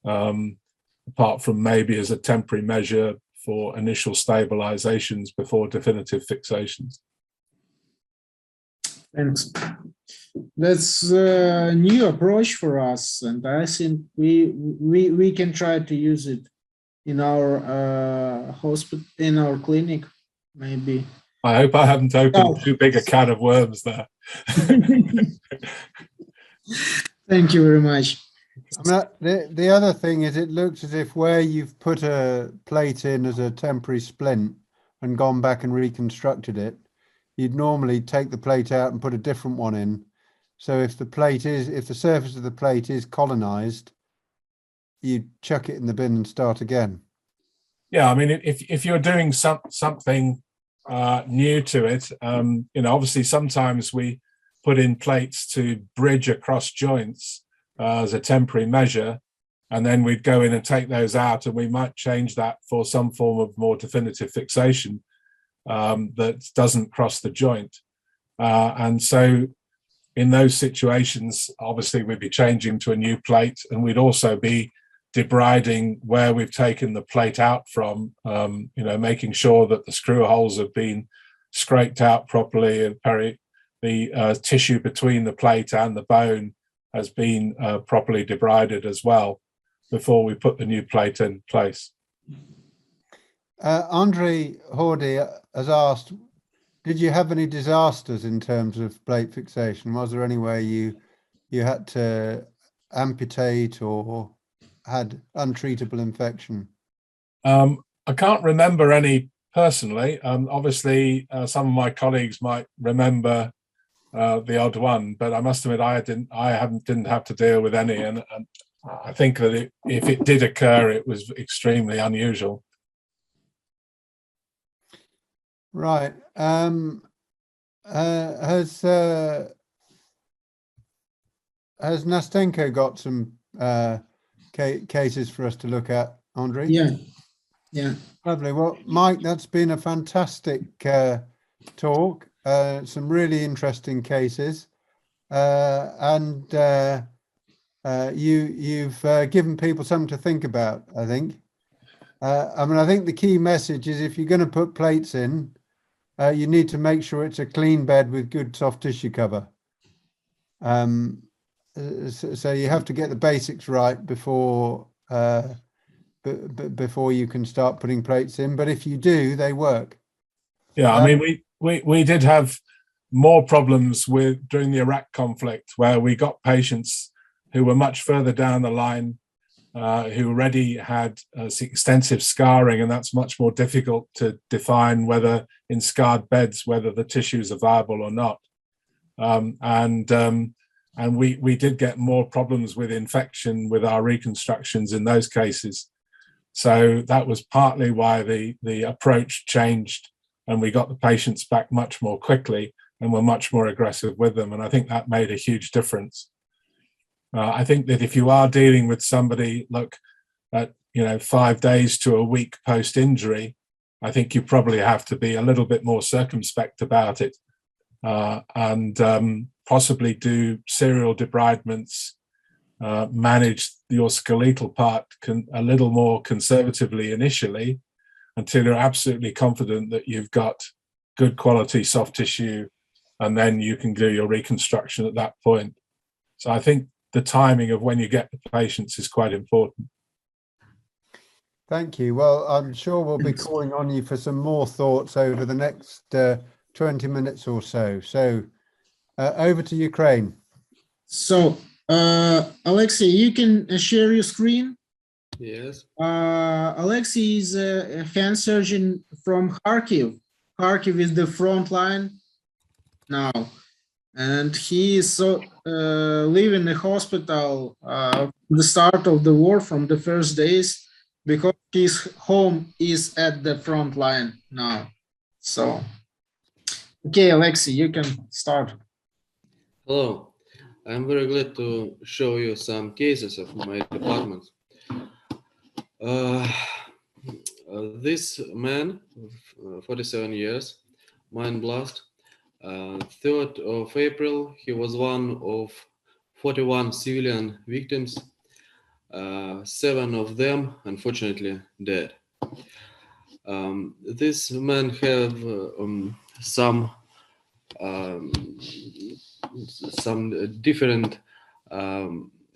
apart from maybe as a temporary measure for initial stabilizations before definitive fixations. Thanks. That's a new approach for us, and I think we can try to use it in our hospital, in our clinic, maybe. I hope I haven't opened too big a can of worms there. Thank you very much. The other thing is, it looks as if where you've put a plate in as a temporary splint and gone back and reconstructed it, you'd normally take the plate out and put a different one in. So if the surface of the plate is colonized, you chuck it in the bin and start again. Yeah, I mean, if you're doing something new to it, obviously sometimes we put in plates to bridge across joints as a temporary measure, and then we'd go in and take those out, and we might change that for some form of more definitive fixation that doesn't cross the joint. And so in those situations, obviously we'd be changing to a new plate, and we'd also be debriding where we've taken the plate out from, making sure that the screw holes have been scraped out properly, and the tissue between the plate and the bone has been properly debrided as well before we put the new plate in place. Andre Hordy has asked, did you have any disasters in terms of plate fixation? Was there anywhere you had to amputate or had untreatable infection? I can't remember any personally. Obviously, some of my colleagues might remember the odd one, but I must admit I didn't have to deal with any, and I think that if it did occur, it was extremely unusual. Right. Has Nastenko got some cases for us to look at, Andre? Yeah. Lovely. Well, Mike, that's been a fantastic talk. Some really interesting cases, and you've given people something to think about, I think. I think the key message is, if you're going to put plates in, you need to make sure it's a clean bed with good soft tissue cover. So you have to get the basics right before you can start putting plates in. But if you do, they work. Yeah, I mean, we did have more problems during the Iraq conflict, where we got patients who were much further down the line, who already had extensive scarring, and that's much more difficult to define whether in scarred beds whether the tissues are viable or not. And we did get more problems with infection with our reconstructions in those cases. So that was partly why the approach changed, and we got the patients back much more quickly and were much more aggressive with them. And I think that made a huge difference. I think that if you are dealing with somebody, at 5 days to a week post-injury, I think you probably have to be a little bit more circumspect about it, and possibly do serial debridements, manage your skeletal part a little more conservatively initially, until you're absolutely confident that you've got good quality soft tissue, and then you can do your reconstruction at that point. So I think the timing of when you get the patients is quite important. Thank you. Well, I'm sure we'll be calling on you for some more thoughts over the next 20 minutes or so. So over to Ukraine. So Alexei, you can share your screen. Yes. Alexei is a hand surgeon from Kharkiv. Kharkiv is the front line now, and he is live in the hospital from the start of the war, from the first days, because his home is at the front line now. So, okay, Alexei, you can start. Hello. I'm very glad to show you some cases of my department. This man, 47 years, mind blast. 3rd of April, he was one of 41 civilian victims. 7 of them, unfortunately, dead. This man have some different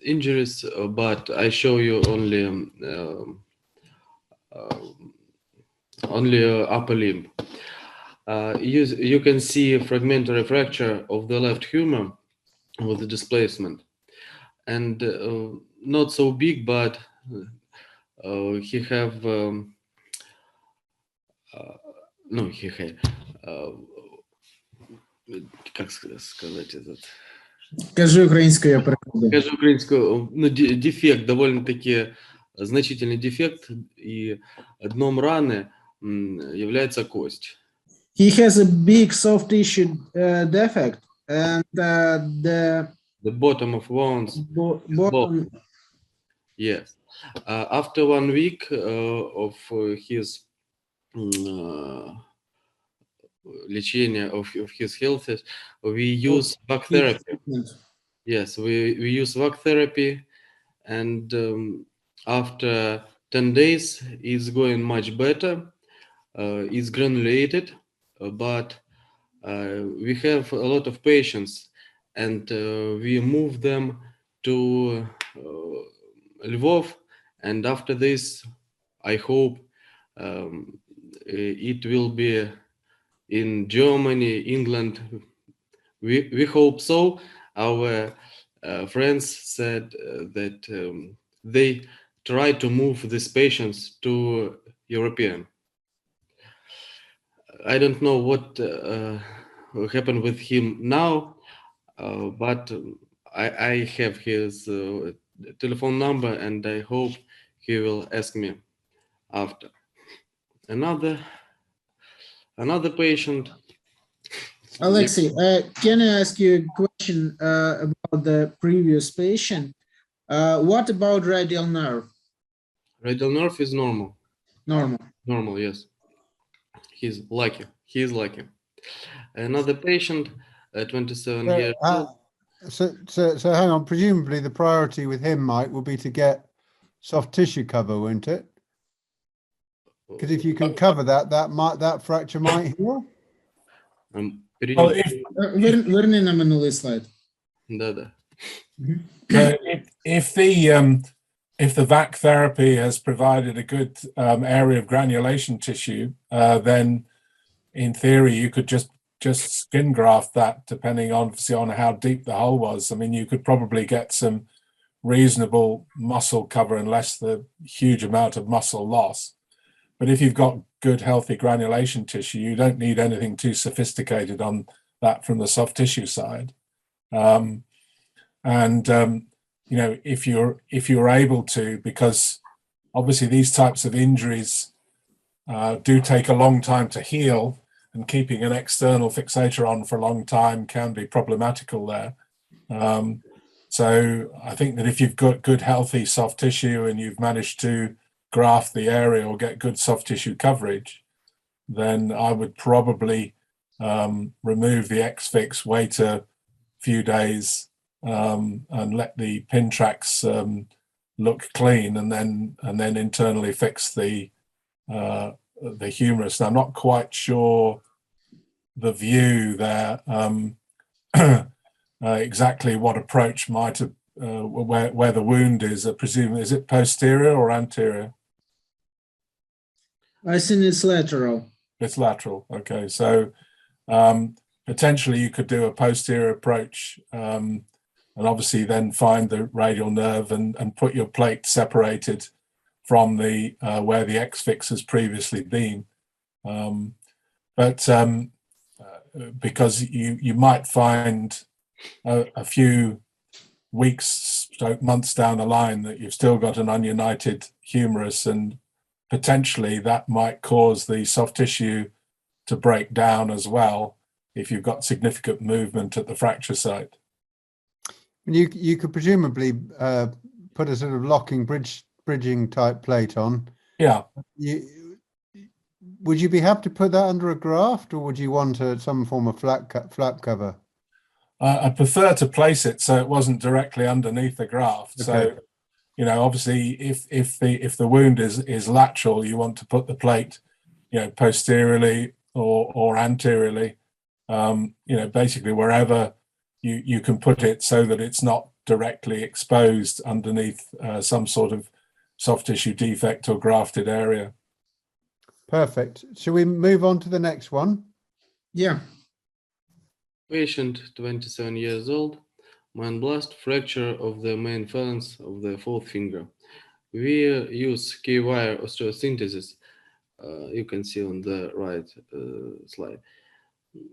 injuries, but I show you only upper limb. You can see a fragmentary fracture of the left femur with the displacement, and not so big, but he have he had как сказать этот. Скажи украинскую, я перекладу. Скажу украинскую, дефект, довольно-таки значительный дефект, и дном раны является кость. He has a big soft tissue defect, and the bottom of wounds. bottom. Yes. After 1 week of his лечения, of his health, we use VAC therapy. Yes, we use VAC therapy, and after 10 days, it's going much better. It's granulated, but we have a lot of patients, and we move them to Lvov, and after this, I hope it will be in Germany, England. We hope so. Our friends said that they try to move these patients to European. I don't know what happened with him now, but I have his telephone number, and I hope he will ask me after. Another patient. Alexei, can I ask you a question about the previous patient? What about radial nerve? Radial nerve is normal. Normal. Normal, yes. He's lucky. He is lucky. Another patient, 27 years old. So hang on. Presumably, the priority with him, Mike, will be to get soft tissue cover, won't it? Because if you can cover that fracture might heal. Well, Верни на минулий слайд. Да. If the VAC therapy has provided a good area of granulation tissue, then in theory you could just skin graft that, depending on how deep the hole was. I mean, you could probably get some reasonable muscle cover unless the huge amount of muscle loss. But if you've got good, healthy granulation tissue, you don't need anything too sophisticated on that from the soft tissue side. You know, if you're able to, because obviously these types of injuries do take a long time to heal, and keeping an external fixator on for a long time can be problematical there. So I think that if you've got good, healthy soft tissue and you've managed to graft the area or get good soft tissue coverage, then I would probably remove the X-fix, wait a few days, and let the pin tracks look clean, and then internally fix the humerus. Now, I'm not quite sure the view there, exactly what approach might have, where the wound is. I presume, is it posterior or anterior? I think it's lateral. It's lateral. Okay, so potentially you could do a posterior approach and obviously then find the radial nerve and put your plate separated from the where the X-fix has previously been. Because you might find a few weeks, months down the line that you've still got an ununited humerus, and potentially that might cause the soft tissue to break down as well if you've got significant movement at the fracture site. You could presumably put a sort of locking bridging type plate on. Yeah. Would you be happy to put that under a graft, or would you want some form of flap cover? I prefer to place it so it wasn't directly underneath the graft. Okay. So, you know, obviously, if the wound is lateral, you want to put the plate, you know, posteriorly or anteriorly. You know, basically wherever you can put it so that it's not directly exposed underneath some sort of soft tissue defect or grafted area. Perfect. Shall we move on to the next one? Yeah. Patient, 27 years old, mind blast, fracture of the main phalanx of the fourth finger. We use K-wire osteosynthesis. You can see on the right slide.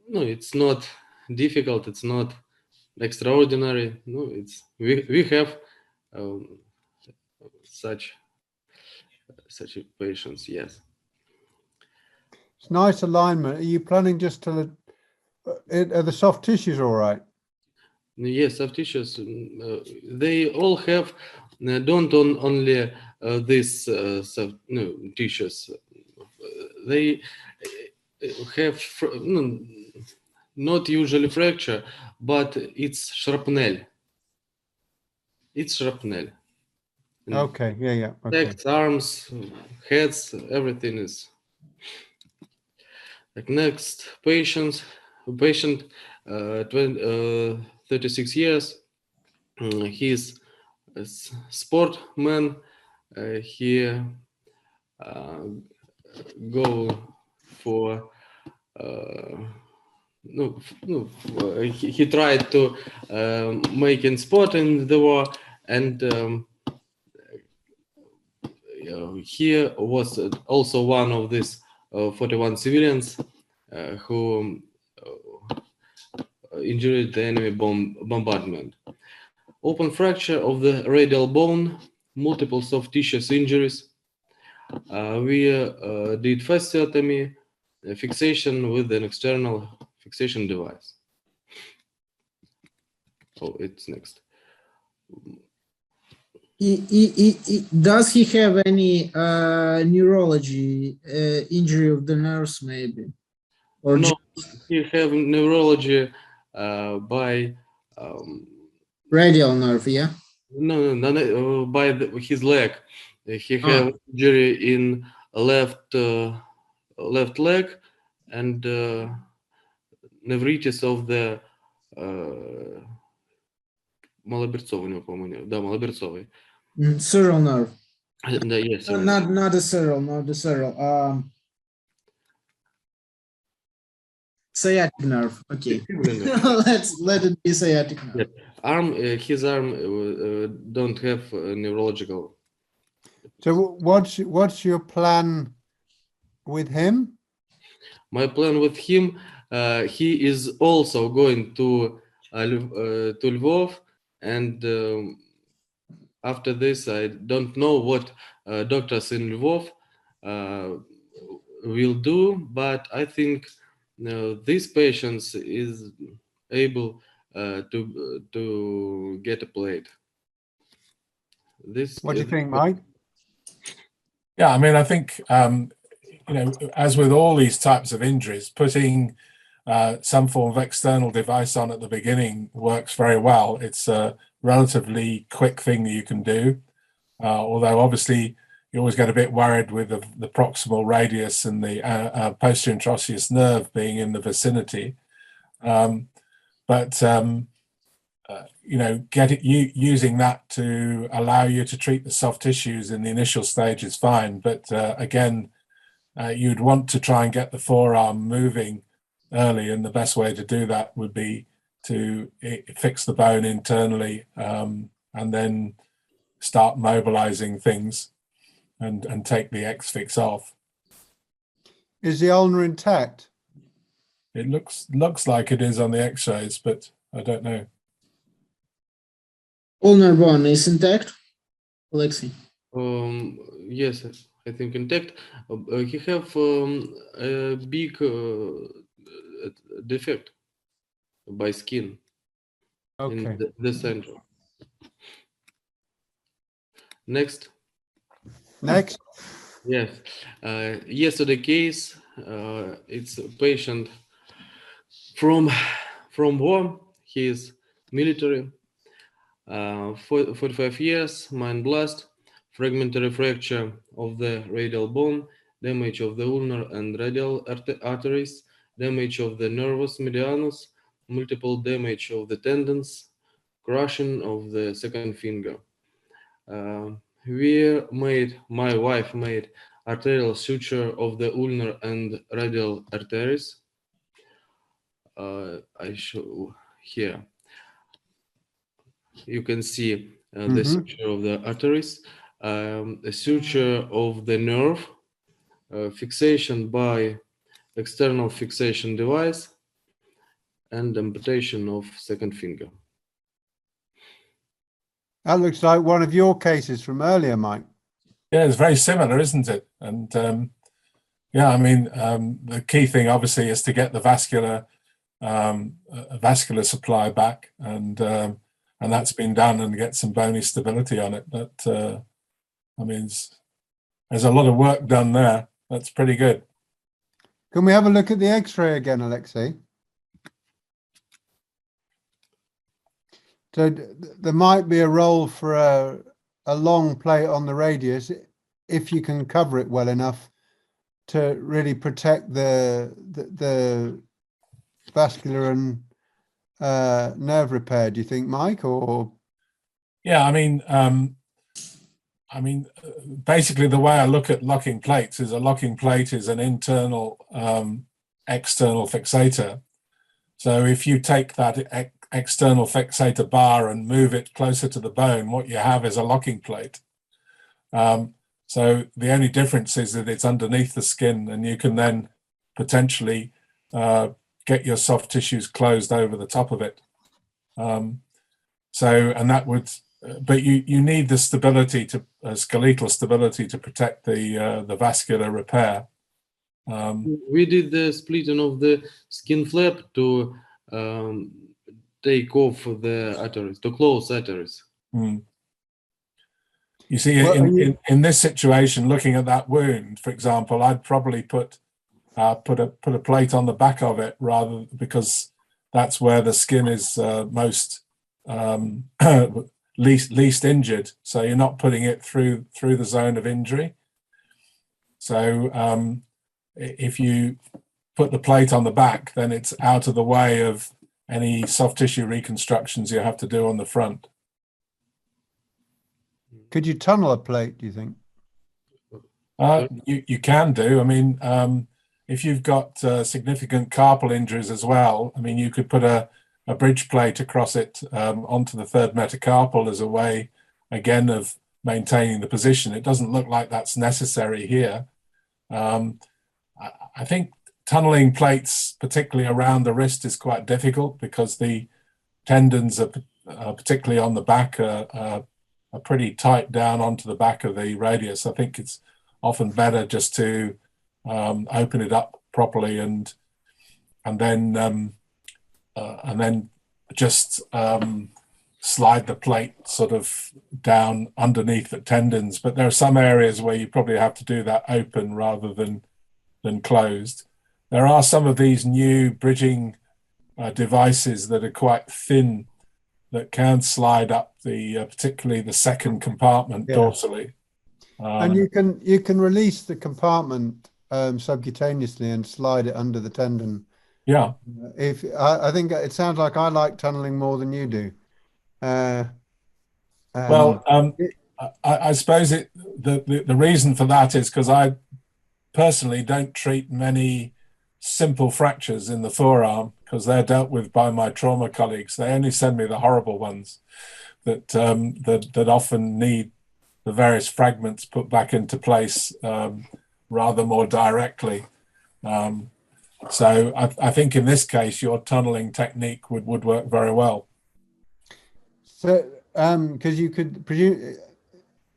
No, it's not difficult. It's not extraordinary. No, it's we have such patients. Yes. It's nice alignment. Are you planning just to? Are the soft tissues all right? Yes, soft tissues. They all have. Don't only these soft tissues. They have not usually fracture, but it's shrapnel. It's shrapnel. Okay. Yeah. Okay. Legs, arms, heads, everything is. Like next patient, 36 years. He's a sportman. He go for he tried to make in sport in the war, and he was also one of these 41 civilians who injured the enemy bombardment. Open fracture of the radial bone, multiple soft tissues injuries. We did fasciotomy, fixation with an external fixation device. Oh, it's next. Does he have any neurology injury of the nerves, maybe? Or no, he have neurology by radial nerve, yeah? No, by his leg. He have injury in left leg and nephritis of the малоберцовый, по-моему, да, малоберцовый. Sural nerve. Yes, not the sural, sciatic nerve. Okay. let it be sciatic nerve. Yeah. His arm don't have neurological. So what's your plan with him? My plan with him, he is also going to Lvov, and after this, I don't know what doctors in Lvov will do, but I think these patients is able to get a plate. What do you think, Mike? Yeah, I mean, I think, you know, as with all these types of injuries, putting some form of external device on at the beginning works very well. It's a relatively quick thing that you can do, although obviously you always get a bit worried with the proximal radius and the posterior interosseous nerve being in the vicinity. You know, using that to allow you to treat the soft tissues in the initial stage is fine. But again, you'd want to try and get the forearm moving early, and the best way to do that would be fix the bone internally, and then start mobilizing things and take the X-fix off. Is the ulnar intact? It looks like it is on the X-rays, but I don't know. Ulnar bone is intact, Alexei? Yes, I think intact. He have a big defect by skin Okay. in the center. Next. Next. Yes. Yesterday case, it's a patient from war. He is military, 45 years, mind blast, fragmentary fracture of the radial bone, damage of the ulnar and radial arteries, damage of the nervus medianus, multiple damage of the tendons, crushing of the second finger. My wife made arterial suture of the ulnar and radial arteries. I show here. You can see the suture of the arteries, a suture of the nerve, fixation by external fixation device, and amputation of second finger. That looks like one of your cases from earlier, Mike. Yeah, it's very similar, isn't it? And yeah, I mean, the key thing obviously is to get the vascular supply back, and that's been done, and get some bony stability on it. But I mean, there's a lot of work done there. That's pretty good. Can we have a look at the X-ray again, Alexei? So there might be a role for a long plate on the radius if you can cover it well enough to really protect the vascular and nerve repair. Do you think, Mike? Or yeah, I mean, basically the way I look at locking plates is a locking plate is an internal external fixator. So if you take that external fixator bar and move it closer to the bone, what you have is a locking plate. So the only difference is that it's underneath the skin, and you can then potentially get your soft tissues closed over the top of it. And that would, but you need the stability to skeletal stability to protect the vascular repair. We did the splitting of the skin flap to take off the arteries, to close arteries. You see, well, in this situation, looking at that wound, for example, I'd probably put a plate on the back of it, rather, because that's where the skin is most least injured. So you're not putting it through the zone of injury. So if you put the plate on the back, then it's out of the way of any soft tissue reconstructions you have to do on the front. Could you tunnel a plate, do you think? You can do. I mean, if you've got significant carpal injuries as well, I mean, you could put a bridge plate across it onto the third metacarpal as a way, again, of maintaining the position. It doesn't look like that's necessary here. I think tunneling plates, particularly around the wrist, is quite difficult because the tendons are particularly on the back are pretty tight down onto the back of the radius. I think it's often better just to open it up properly and then just slide the plate sort of down underneath the tendons. But there are some areas where you probably have to do that open rather than closed. There are some of these new bridging devices that are quite thin that can slide up the particularly the second compartment dorsally. And you can release the compartment subcutaneously and slide it under the tendon. Yeah. If I think it sounds like I like tunneling more than you do. Well, I suppose the reason for that is because I personally don't treat many simple fractures in the forearm, because they're dealt with by my trauma colleagues. They only send me the horrible ones that often need the various fragments put back into place rather more directly. So I think in this case, your tunneling technique would work very well. So, because you could presume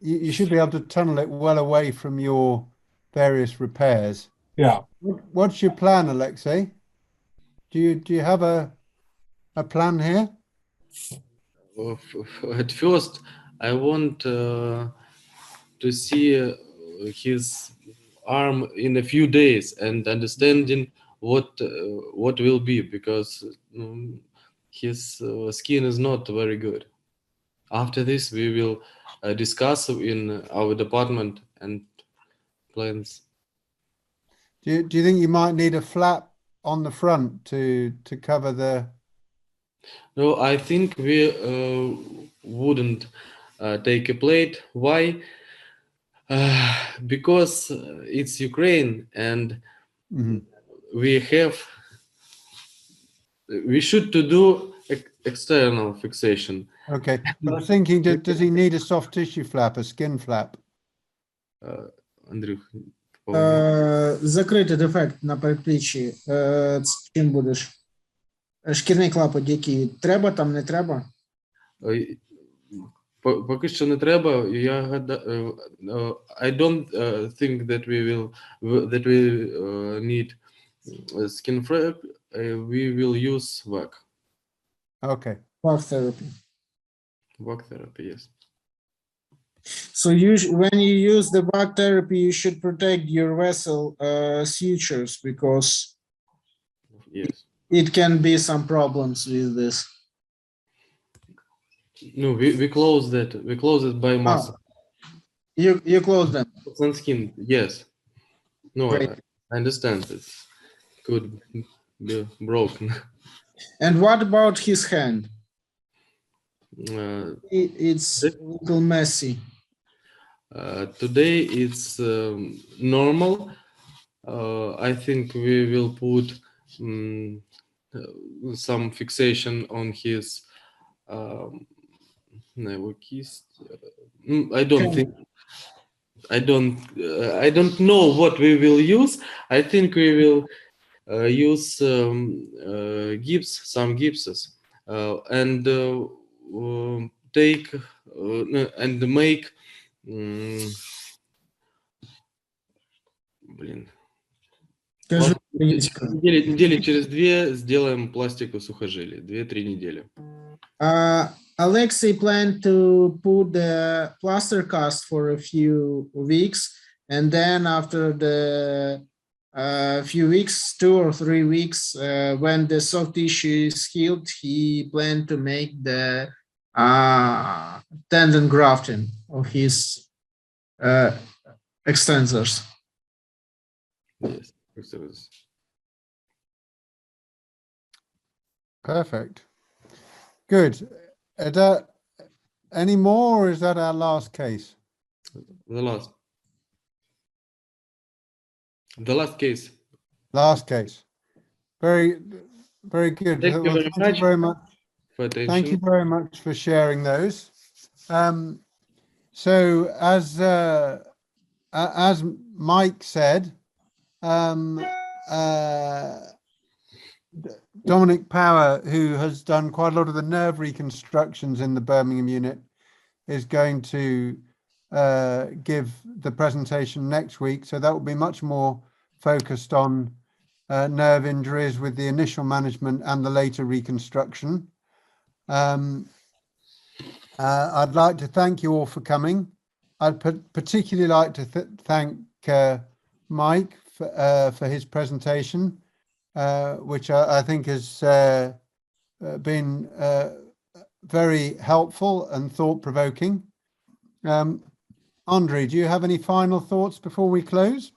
you should be able to tunnel it well away from your various repairs. Yeah. What's your plan, Alexei? Do you have a plan here? At first, I want to see his arm in a few days and understanding what will be, because his skin is not very good. After this, we will discuss in our department and plans. Do you think you might need a flap on the front to cover the? No, I think we wouldn't take a plate. Why? Because it's Ukraine, and we should to do external fixation. Okay, but I was thinking, does he need a soft tissue flap, a skin flap? Андрюх, Закритий дефект на передпліччі. Чим будеш? Шкірний клапоть який? Треба там, не треба? Поки що не треба. I don't think that we need skin flap. We will use VAC. Okay. VAC therapy. VAC therapy, yes. So when you use the VAC therapy, you should protect your vessel sutures, because yes, it can be some problems with this. No, we close that. We close it by muscle. You close them. And skin, yes. No, Great. I understand. It could be broken. And what about his hand? It's a little messy. Today it's normal. I think we will put some fixation on his I don't know what we will use. I think we will use some gipses and take and make недели через 2 сделаем пластику сухожилий. 2-3 недели. Alexei planned to put the plaster cast for a few weeks, and then after the few weeks, 2 or 3 weeks, when the soft tissue is healed, he planned to make the tendon grafting of his extensors. Yes. Perfect. Good. Any more, or is that our last case? The last case. Last case. Very, very good. Thank you very much for attention. Thank you very much for sharing those. So as Mike said, Dominic Power, who has done quite a lot of the nerve reconstructions in the Birmingham unit, is going to give the presentation next week. So that will be much more focused on nerve injuries with the initial management and the later reconstruction. I'd like to thank you all for coming. I'd particularly like to thank Mike for his presentation, which I think has been very helpful and thought-provoking. Andre, do you have any final thoughts before we close?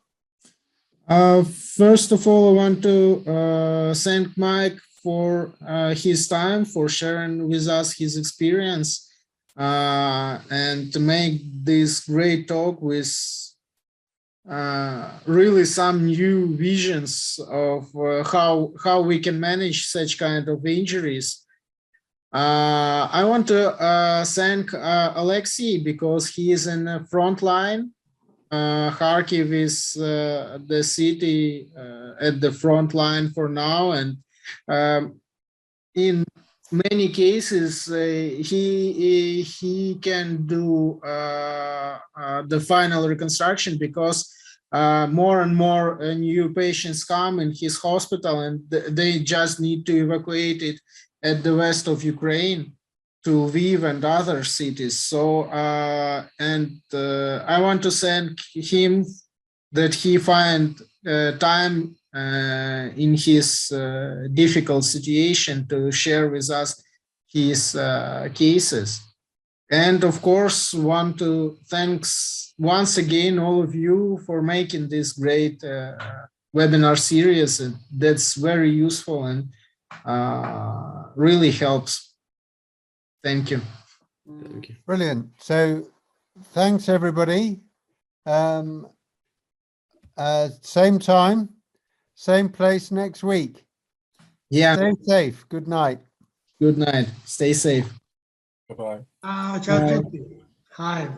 First of all, I want to thank Mike for his time, for sharing with us his experience, and to make this great talk with really some new visions of how we can manage such kind of injuries. I want to thank Alexei because he is in the front line. Kharkiv is the city at the front line for now, and in many cases he can do the final reconstruction because more and more new patients come in his hospital, and they just need to evacuate it at the west of Ukraine to Lviv and other cities. So I want to thank him that he find time in his difficult situation to share with us his cases. And of course, want to thanks once again all of you for making this great webinar series. And that's very useful and really helps. Thank you. Thank you. Brilliant. So thanks, everybody. Same time, same place next week. Yeah. Stay safe. Good night. Good night. Stay safe. Bye-bye. Ciao a tutti. Hi.